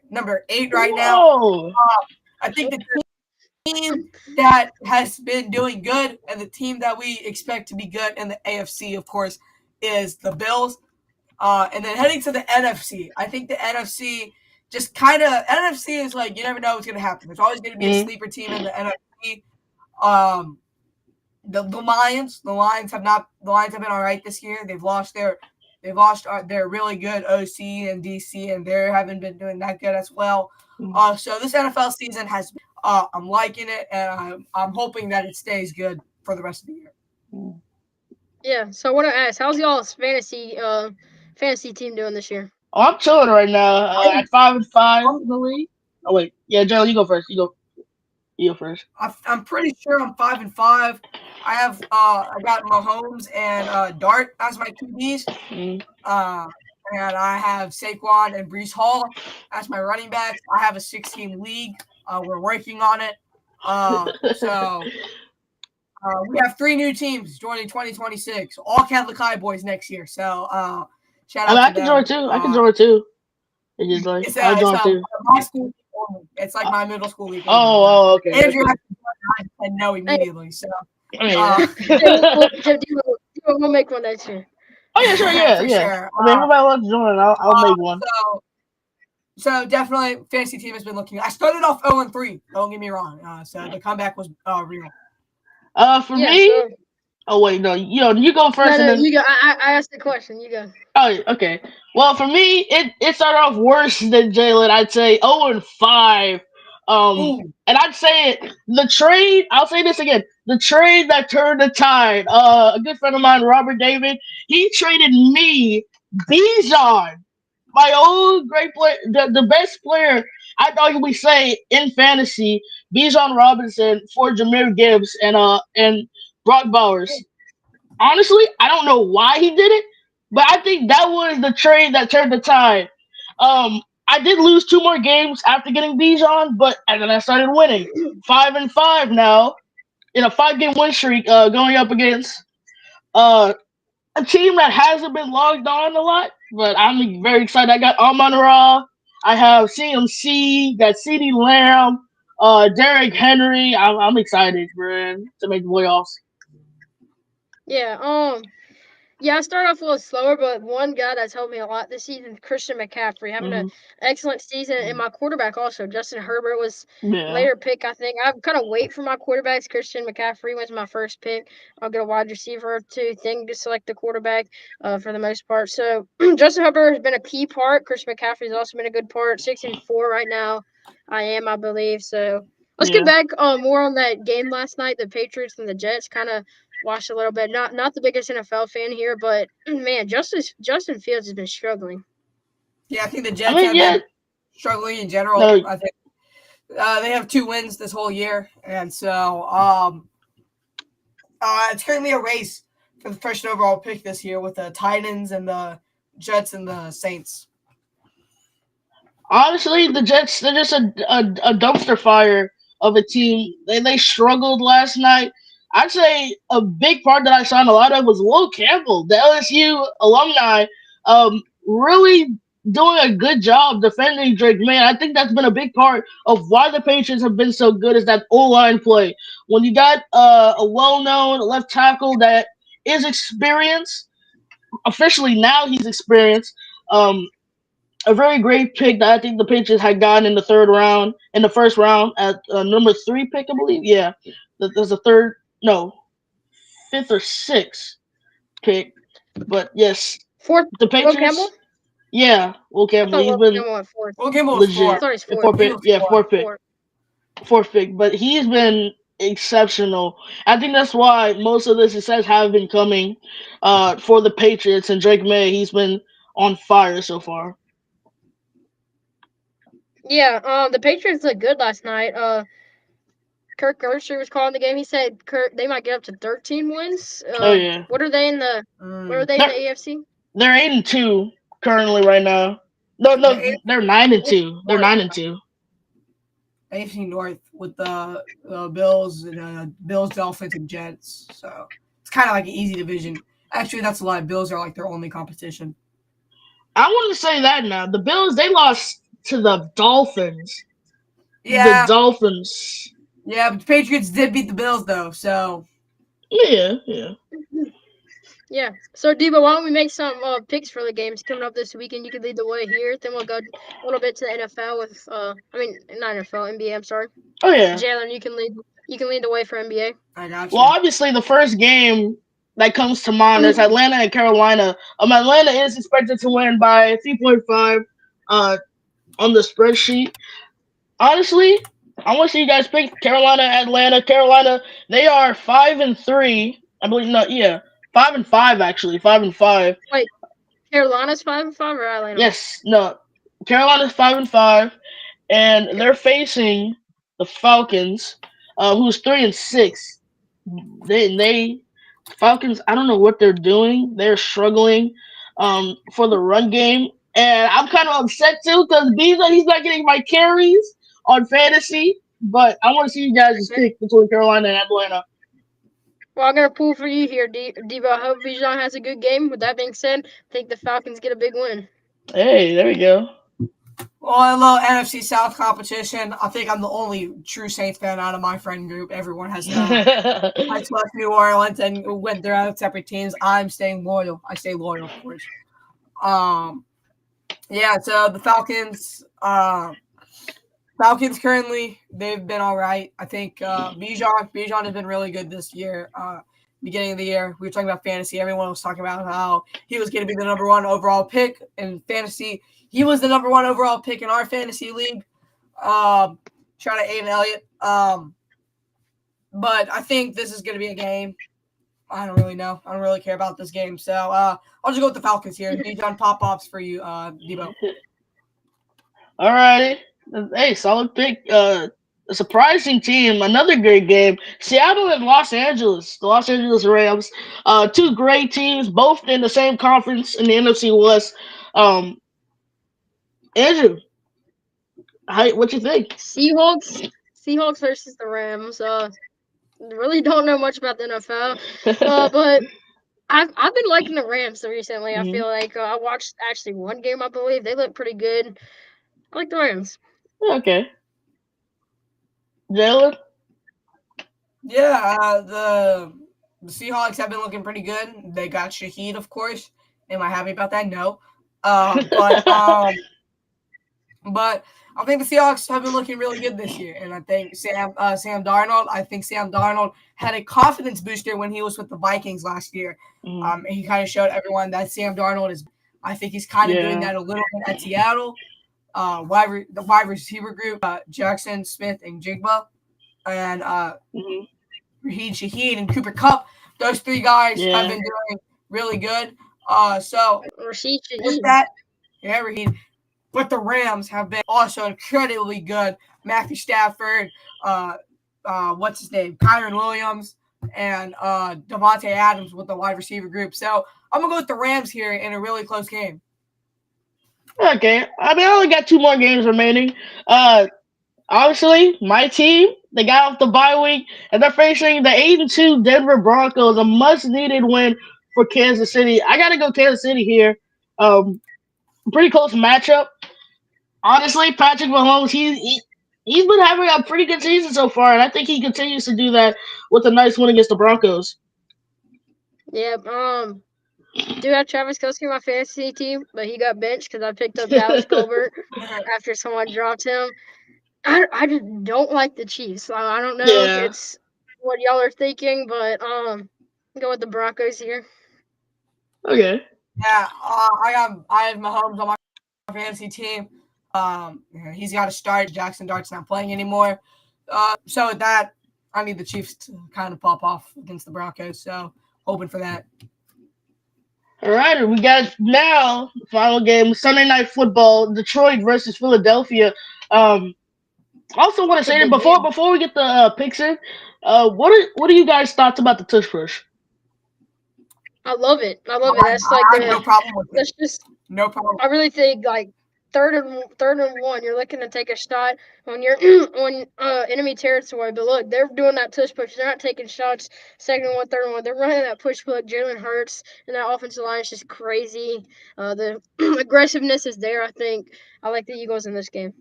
C: 8 right now.
B: Whoa.
C: I think the team that has been doing good and the team that we expect to be good in the AFC, of course, is the Bills. And then heading to the NFC, I think the NFC just kind of NFC is like you never know what's going to happen. There's always going to be a
B: Mm-hmm.
C: sleeper team in the NFC. Um, the Lions have been all right this year. They've lost their really good OC and DC, and they haven't been doing that good as well.
B: Mm,
C: So this NFL season has I'm liking it, and I'm hoping that it stays good for the rest of the year.
B: mm.
A: Yeah. So I want to ask, how's y'all's fantasy team doing this year?
B: Oh, I'm chilling right now.
C: I,
B: At 5-5, I believe. Oh wait, yeah, Joe, you go first. You go first.
C: I'm pretty sure I'm 5-5. I got Mahomes and Dart as my QBs.
B: Mm.
C: Uh, and I have Saquon and Brees Hall as my running backs. I have a 6-team league. We're working on it. So we have 3 new teams joining 2026, all Catholic High boys next year. So shout
B: I mean,
C: out
B: I
C: to
B: can join
C: them.
B: too. I can join too. It's just like I'll
C: It's
B: join too.
C: my school league only. It's like
B: Uh,
C: my middle school league only.
B: okay,
C: Andrew
B: okay.
C: has to join. I said no
A: Hey,
C: immediately. So
B: Oh yeah.
C: uh,
A: We'll make one next year.
B: Oh yeah, sure, yeah,
C: for
B: yeah.
C: sure.
B: I mean, everybody wants to join. I'll make one.
C: So definitely, fantasy team has been looking. I started off 0-3. Don't get me wrong. So the comeback was real.
B: For
A: Yeah.
B: me.
A: So
B: Oh wait, no. You go
A: no,
B: first, and
A: no,
B: then.
A: you go. I asked the question. You go.
B: Oh, okay. Well, for me, it started off worse than Jaylen. I'd say 0-5.
C: Ooh,
B: And I'd say the trade. I'll say this again: the trade that turned the tide. A good friend of mine, Robert David, he traded me Bijan, my old great player, the best player I'd arguably say in fantasy, Bijan Robinson for Jameer Gibbs and Brock Bowers. Honestly, I don't know why he did it, but I think that was the trade that turned the tide. I did lose 2 more games after getting Bijan, but and then I started winning. 5-5 now in a 5 game win streak, going up against uh, a team that hasn't been logged on a lot. But I'm very excited. I got Amon Ra. I have CMC, got CD Lamb, Derrick Henry. I'm excited, man, to make the playoffs.
A: Yeah. Yeah, I started off a little slower, but one guy that's helped me a lot this season, Christian McCaffrey, having an
B: Hmm.
A: excellent season, and my quarterback also, Justin Herbert, was
B: Yeah.
A: later pick. I think I kind of wait for my quarterbacks. Christian McCaffrey was my first pick. I'll get a wide receiver too, thing to select the quarterback for the most part. So Justin Herbert has been a key part. Christian McCaffrey has also been a good part. 6-4 right now. I believe. So let's get
B: Yeah.
A: back more on that game last night. The Patriots and the Jets kind of watched a little bit. Not the biggest NFL fan here, but man, Justin Fields has been struggling.
C: yeah. I think the
B: I
C: Jets
B: mean,
C: have
B: yeah.
C: been struggling in general.
B: No.
C: I think they have 2 wins this whole year, and so it's currently a race for the first overall pick this year with the Titans and the Jets and the Saints.
B: Honestly, the Jets, they're just a dumpster fire of a team. They struggled last night. I'd say a big part that I saw in a lot of was Will Campbell, the LSU alumni, really doing a good job defending Drake. Man, I think that's been a big part of why the Patriots have been so good is that O-line play. When you got a well-known left tackle that is experienced, officially now he's experienced. A very great pick that I think the Patriots had gotten in the third round, in the first round at number 3 pick, I believe. Yeah, there's a third, no, fifth or sixth pick. But yes,
A: Fourth,
B: the
A: Will Campbell.
B: Patriots. Yeah, Will
A: I
B: Campbell.
A: thought
B: He's
A: Will
B: been
A: Campbell went fourth.
C: Well, Campbell was
A: I
B: legit.
C: four.
A: thought he's fourth.
B: Fourth
C: He
B: pick.
C: was
B: Yeah,
C: four.
A: Fourth.
B: fourth pick. But he's been exceptional. I think that's why most of the success have been coming for the Patriots and Drake May. He's been on fire so far.
A: Yeah. The Patriots looked good last night. Kirk Herbstreit was calling the game. He said they might get up to 13 wins.
B: Oh yeah.
A: What are they in the? Where are
C: Mm.
A: they in the
B: They're
A: AFC?
B: they're 8-2 currently right now. No,
C: The
B: no, they're nine and
C: AFC
B: two. They're
C: North,
B: 9-2.
C: AFC North with the Bills and Bills, Dolphins, and Jets. So it's kind of like an easy division. Actually, that's a lie. Bills are like their only competition.
B: I wouldn't say that now. The Bills they lost to the Dolphins. The
C: Yeah,
B: Dolphins.
C: yeah, but the Patriots did beat the Bills though. So
B: Yeah, yeah.
A: Yeah. So Deebo, why don't we make some picks for the games coming up this weekend? You can lead the way here. Then we'll go a little bit to the NFL with I mean not NFL, NBA. I'm sorry.
B: Oh yeah.
A: Jalen, you can lead. You can lead the way for NBA.
C: I got
B: Well,
C: you.
B: obviously the first game that comes to mind is Atlanta and Carolina. Atlanta is expected to win by 3.5 uh, on the spreadsheet. honestly, I want to see you guys pick Carolina, Atlanta. Carolina, they are 5-3. I believe not. Yeah, 5-5 actually. 5-5.
A: Wait, Carolina's 5-5 or Atlanta?
B: Yes, no. Carolina's 5-5, and they're facing the Falcons, who's 3-6. They Falcons. I don't know what they're doing. They're struggling for the run game, and I'm kind of upset too because Beasley he's not getting my carries on fantasy. But I want to see you guys just
A: Okay.
B: pick between Carolina and Atlanta.
A: Well, I'm gonna pull for you here, Deebo. I hope Bijan has a good game. With that being said, I think the Falcons get a big win.
B: Hey, there we go.
C: Well, I love NFC South competition. I think I'm the only true Saints fan out of my friend group. Everyone has I left New Orleans and went their own separate teams. I'm staying loyal. I stay loyal, of course. Um, yeah. So the Falcons. Falcons currently they've been all right. I think Bijan has been really good this year. Beginning of the year, we were talking about fantasy. Everyone was talking about how he was going to be the number one overall pick in fantasy. He was the number one overall pick in our fantasy league. Shout out Aiden Elliott. But I think this is going to be a game. I don't really know. I don't really care about this game. So I'll just go with the Falcons here. Bijan pop-offs for you, Deebo.
B: All righty. Hey, solid pick. A surprising team. Another great game. Seattle and Los Angeles. The Los Angeles Rams. Two great teams, both in the same conference in the NFC West. Um, Andrew, what you think?
A: Seahawks versus the Rams. Really don't know much about the NFL. But I've been liking the Rams recently. I
B: Hmm.
A: feel like I watched actually one game. I believe they look pretty good. I like the Rams.
B: Okay. Jaylen?
C: Yeah, the Seahawks have been looking pretty good. They got Shaheed, of course. Am I happy about that? No. But but I think the Seahawks have been looking really good this year, and I think Sam Darnold. I think Sam Darnold had a confidence booster when he was with the Vikings last year.
B: Mhm.
C: He kind of showed everyone that Sam Darnold is. I think he's kind of doing
B: Yeah.
C: that a little bit at Seattle. The wide receiver group, Jackson, Smith, and Jigba, and
B: Hmm.
C: Raheem Shaheed and Cooper Cup. Those three guys have
B: Yeah.
C: been doing really good. So
A: Rashid
C: with
A: Shaheed.
C: that, yeah, Raheem. But the Rams have been also incredibly good. Matthew Stafford, what's his name? Kyron Williams, and Devontae Adams with the wide receiver group. So I'm gonna go with the Rams here in a really close game.
B: Okay. I mean, I only got two more games remaining. Obviously, my team, they got off the bye week, and they're facing the 8-2 Denver Broncos, a much-needed win for Kansas City. I gotta go Kansas City here. Pretty close matchup. Honestly, Patrick Mahomes, he's been having a pretty good season so far, and I think he continues to do that with a nice win against the Broncos.
A: Yeah. Do have Travis Kelce on my fantasy team, but he got benched because I picked up Dallas Colbert after someone dropped him. I just don't like the Chiefs. I don't know if
B: Yeah.
A: it's what y'all are thinking, but go with the Broncos here.
B: Okay.
C: Yeah, I have Mahomes on my fantasy team. He's got to start. Jackson Dart's not playing anymore. So with that, I need the Chiefs to kind of pop off against the Broncos. So hoping for that.
B: All right, we got now the final game, Sunday Night Football, Detroit versus Philadelphia. I also want to
A: It's a
B: say that
A: big
B: before
A: game.
B: before we get the picks in, what are you guys' thoughts about the tush push?
A: I love it. I
C: I,
A: love it. That's like
C: I have no problem with it.
A: that's just
C: No problem.
A: I really think like third and 1, you're looking to take a shot when you're on enemy territory. But look, they're doing that tush push. They're not taking shots. Second and 1, third and 1. They're running that push push. Jalen Hurts and that offensive line is just crazy. The aggressiveness is there. I think I like the Eagles in this game.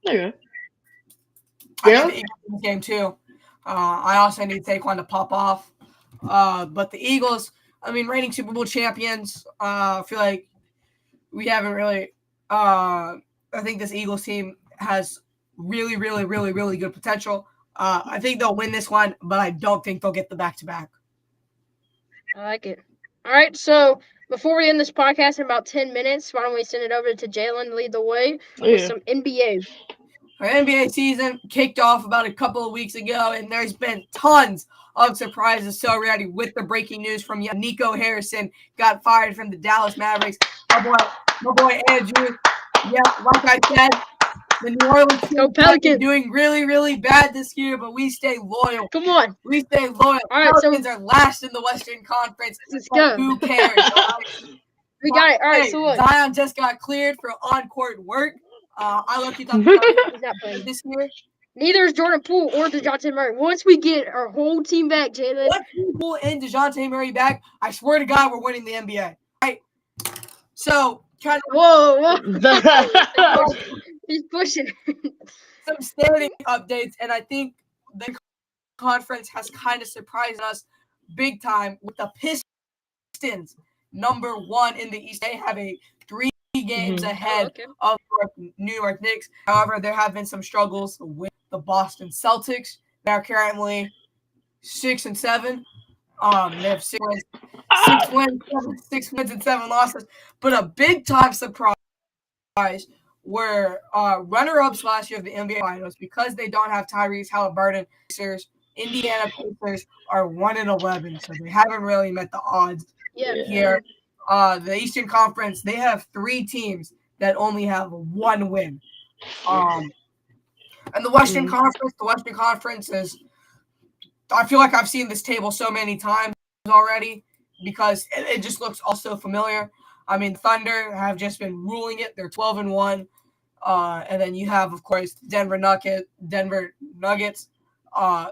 B: Okay.
C: I got
B: Yeah.
C: the Eagles in this game too. I also need Saquon to pop off. But the Eagles, I mean, reigning Super Bowl champions. I feel like we haven't really. I think this Eagles team has really, really, really, really good potential. I think they'll win this one, but I don't think they'll get the back to back.
A: I like it. All right, so before we end this podcast in about 10 minutes, why don't we send it over to Jaylen to lead the way with
B: Yeah.
A: some NBA?
C: Our NBA season kicked off about a couple of weeks ago, and there's been tons of surprises already with the breaking news from Nico Harrison got fired from the Dallas Mavericks. My boy Andrew. Yeah, like I said, the New Orleans
A: Go
C: team might be
A: Pelicans.
C: doing really, really bad this year, but we stay loyal.
A: Come on.
C: We stay loyal.
A: All right, so
C: Pelicans are last in the Western Conference,
A: let's
C: but
A: go.
C: who cares? All right?
A: We got it. All right,
C: Hey,
A: so look.
C: Zion just got cleared for on-court work. I look at the
A: He's not playing.
C: this year.
A: Neither is Jordan Poole or DeJounte Murray. Once we get our whole team back, Jaylen.
C: Once we pull in DeJounte Murray back, I swear to God, we're winning the NBA. Right? So, trying to
A: Whoa. He's pushing.
C: some standing updates, and I think the conference has kind of surprised us big time with the Pistons, number 1 in the East. They have a 3 games ahead of New York Knicks. However, there have been some struggles with the Boston Celtics. They are currently 6-7. They have 6 wins and 7 losses. But a big time surprise were runner-ups last year of the NBA Finals because they don't have Tyrese Halliburton. Indiana Pacers are 1-11, so they haven't really met the odds here. The Eastern Conference, they have 3 teams that only have 1 win. And the Western Conference is, I feel like I've seen this table so many times already because it just looks also familiar. I mean, Thunder have just been ruling it. They're 12-1. And then you have, of course, Denver Nuggets, San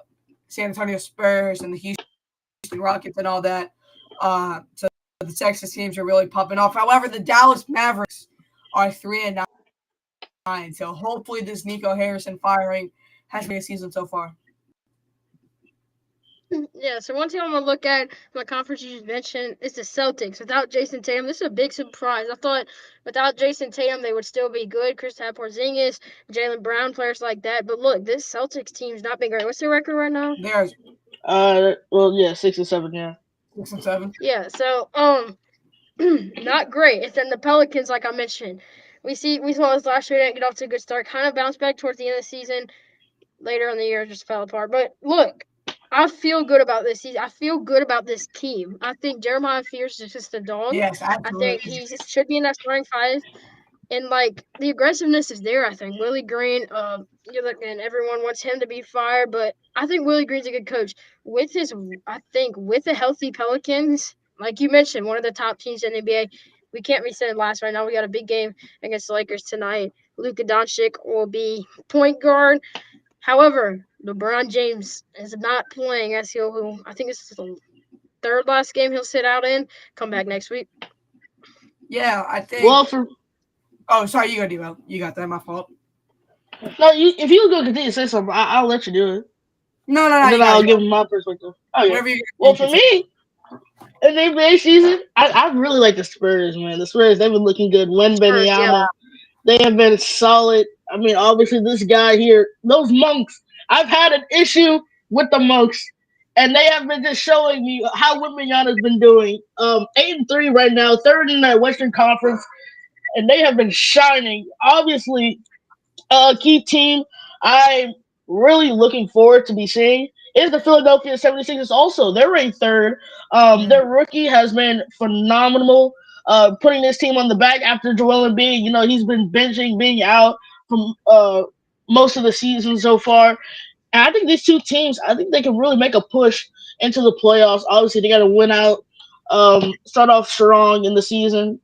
C: Antonio Spurs, and the Houston Rockets and all that. So the Texas teams are really popping off. However, the Dallas Mavericks are 3-9. So hopefully this Nico Harrison firing has been a season so far.
A: Yeah, so one team I'm going to look at in the conference you just mentioned is the Celtics. Without Jason Tatum, this is a big surprise. I thought without Jason Tatum, they would still be good. Kristaps Porzingis, Jaylen Brown, players like that. But look, this Celtics team's not been great. What's their record right now?
C: There's
B: 6-7, yeah.
C: 6-7.
A: Yeah, so not great. And then the Pelicans, like I mentioned, we saw this last year, didn't get off to a good start. Kind of bounced back towards the end of the season. Later in the year, just fell apart. But look, I feel good about this season. I feel good about this team. I think Jeremiah Fears is just a dog.
C: Yes, absolutely.
A: I think he should be in that starting 5. And like the aggressiveness is there. I think Willie Green. And everyone wants him to be fired, but I think Willie Green's a good coach. With the healthy Pelicans, like you mentioned, one of the top teams in the NBA. We can't be saying last right now. We got a big game against the Lakers tonight. Luka Doncic will be point guard. However, LeBron James is not playing as I think this is the 3rd last game he'll sit out in. Come back next week.
C: Yeah, I think.
B: Well,
C: oh, sorry, you go, Deebo. You got that. My fault.
B: No, if you go continue to say something, I'll let you do it.
C: No.
B: And then I'll give my perspective. Okay. Well, for me, in the NBA season, I really like the Spurs, man. The Spurs, they've been looking good. Wembanyama, they have been solid. I mean, obviously, this guy here, those monks, I've had an issue with the monks, and they have been just showing me how Wembanyama's been doing. 8-3 right now, 3rd in that Western Conference, and they have been shining. Obviously, key team I'm really looking forward to be seeing is the Philadelphia 76ers also. They're ranked 3rd. Their rookie has been phenomenal, putting this team on the back after Joel Embiid. He's been being out from most of the season so far. And I think these 2 teams, I think they can really make a push into the playoffs. Obviously, they got to win out, start off strong in the season,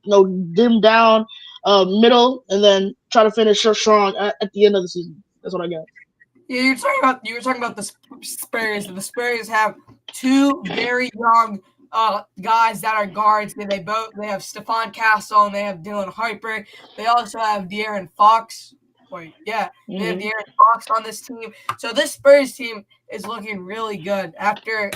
B: dim down middle, and then try to finish strong at the end of the season. That's what I got.
C: Yeah, you were talking about the Spurs. The Spurs have 2 very young guys that are guards. They have Stephon Castle and they have Dylan Harper. They also have De'Aaron Fox. They have De'Aaron Fox on this team. So this Spurs team is looking really good after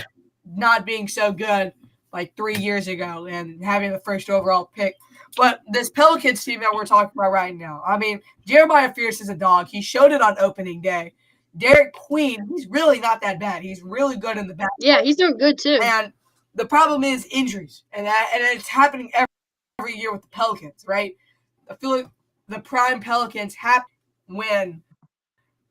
C: not being so good like 3 years ago and having the 1st overall pick. But this Pelicans team that we're talking about right now, I mean, Jeremiah Fierce is a dog. He showed it on opening day. Derek Queen, he's really not that bad. He's really good in the back.
A: Yeah, he's doing good too.
C: And the problem is injuries, and it's happening every year with the Pelicans, right? I feel like the prime Pelicans happen when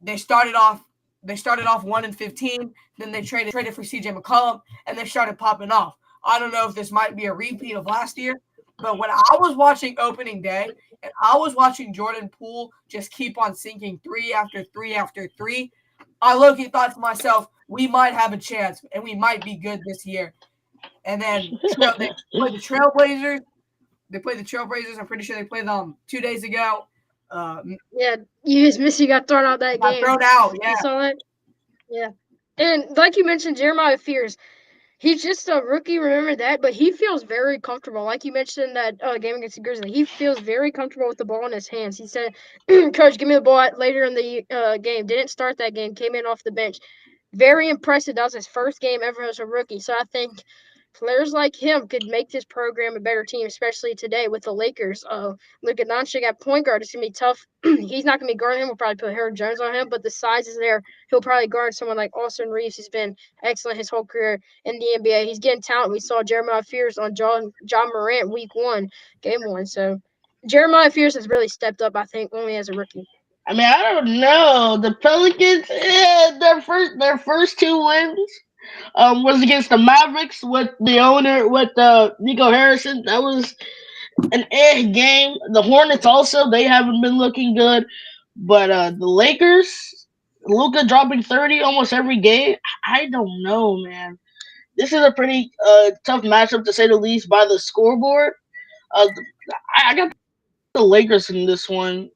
C: They started off 1-15. Then they traded for CJ McCollum, and they started popping off. I don't know if this might be a repeat of last year, but when I was watching opening day and I was watching Jordan Poole just keep on sinking three after three after three, I low-key thought to myself, we might have a chance and we might be good this year. And then they played the Trailblazers. They played the Trailblazers. I'm pretty sure they played them 2 days ago.
A: Yeah, you just missed. You got thrown out that
C: Got
A: game.
C: thrown out.
A: You
C: Yeah.
A: saw that? Yeah. And like you mentioned, Jeremiah Fears. He's just a rookie, remember that, but he feels very comfortable. Like you mentioned that game against the Grizzlies, he feels very comfortable with the ball in his hands. He said, "Coach, give me the ball later in the game." Didn't start that game, came in off the bench. Very impressive. That was his first game ever as a rookie. So I think players like him could make this program a better team, especially today with the Lakers. Luka Doncic at point guard. It's gonna be tough. He's not gonna be guarding him. We'll probably put Harold Jones on him, but the size is there. He'll probably guard someone like Austin Reeves, who's been excellent his whole career in the NBA. He's getting talent. We saw Jeremiah Fears on John Morant week 1, game 1. So Jeremiah Fears has really stepped up, I think, only as a rookie.
B: I mean, I don't know. The Pelicans, their first two wins was against the Mavericks with the owner with Nico Harrison. That was an game. The Hornets also, they haven't been looking good, but the Lakers, Luca dropping 30 almost every game. I don't know, man. This is a pretty tough matchup to say the least by the scoreboard. Uh, I got the Lakers in this one.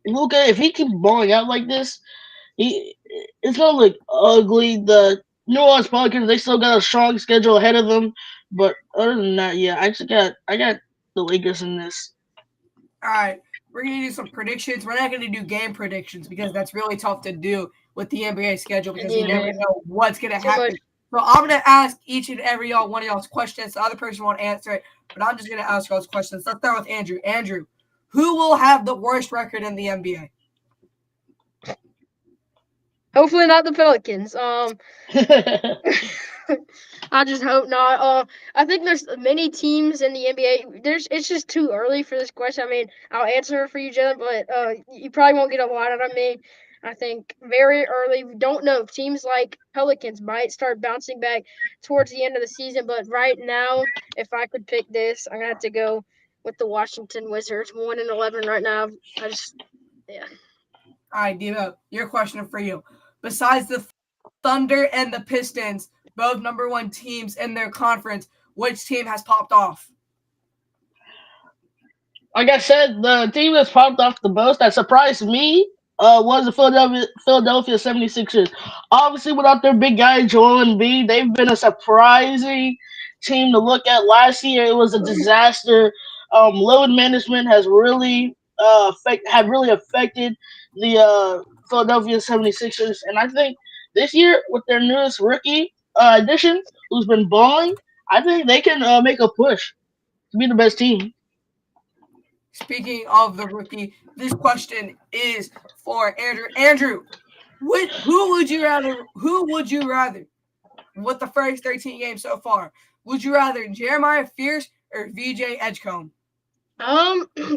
B: Luca, if he keeps balling out like this, he it's gonna look ugly. The New Orleans Pelicans, they still got a strong schedule ahead of them, but other than that, yeah, I got the Lakers in this.
C: All right. We're going to do some predictions. We're not going to do game predictions because that's really tough to do with the NBA schedule because you never know what's going to happen. So I'm going to ask each and every one of y'all's questions. The other person won't answer it, but I'm just going to ask y'all's questions. Let's start with Andrew. Andrew, who will have the worst record in the NBA?
A: Hopefully not the Pelicans. I just hope not. I think there's many teams in the NBA. It's just too early for this question. I mean, I'll answer it for you, Jalen, but you probably won't get a lot out of me. I think very early. We don't know. Teams like Pelicans might start bouncing back towards the end of the season, but right now, if I could pick this, I'm gonna have to go with the Washington Wizards, 1-11 right now. Yeah.
C: All right, Deebo, your question for you. Besides the Thunder and the Pistons, both number one teams in their conference, which team has popped off?
B: Like I said, the team that's popped off the most that surprised me was the Philadelphia 76ers. Obviously, without their big guy Joel Embiid, they've been a surprising team to look at. Last year, it was a disaster. Load management has really really affected the Philadelphia 76ers, and I think this year with their newest rookie addition, who's been balling, I think they can make a push to be the best team.
C: Speaking of the rookie, this question is for Andrew. Andrew, who would you rather? Who would you rather? With the first 13 games so far, would you rather Jeremiah Fierce or VJ Edgecombe?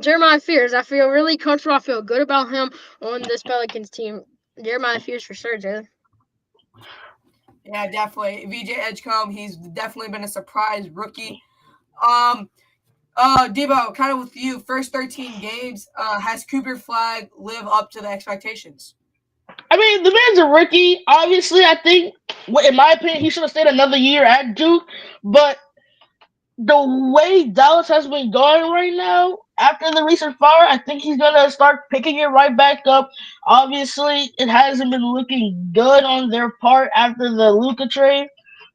A: Jeremiah Fears. I feel really comfortable. I feel good about him on this Pelicans team. Jeremiah Fears for sure, Jalen.
C: Yeah, definitely. VJ Edgecombe, he's definitely been a surprise rookie. Um, Debo, kind of with you, first 13 games, has Cooper Flag live up to the expectations?
B: I mean, the man's a rookie. Obviously, I think, in my opinion, he should have stayed another year at Duke. But the way Dallas has been going right now, after the recent fire, I think he's gonna start picking it right back up. Obviously, it hasn't been looking good on their part after the Luca trade,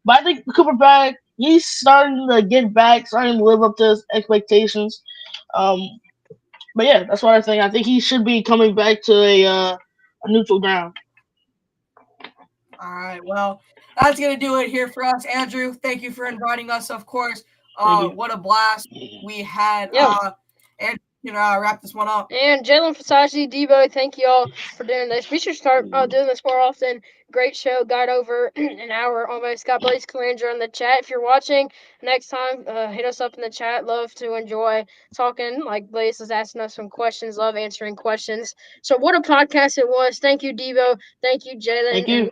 B: but I think Cooper back, he's starting to get back, starting to live up to his expectations. Um, but yeah, that's what I think. I think he should be coming back to a neutral ground.
C: All right. Well, that's going to do it here for us. Andrew, thank you for inviting us, of course.
B: Thank you.
C: What a blast we had.
A: Yeah.
C: And wrap this one up.
A: And Jaylen Fasaji, Deebo, thank you all for doing this. We should start doing this more often. Great show. Got over an hour almost. Got Blaze Calanger in the chat. If you're watching next time, hit us up in the chat. Love to enjoy talking. Like Blaze is asking us some questions. Love answering questions. So what a podcast it was. Thank you, Deebo. Thank you,
B: Thank
A: Jaylen. And
B: you.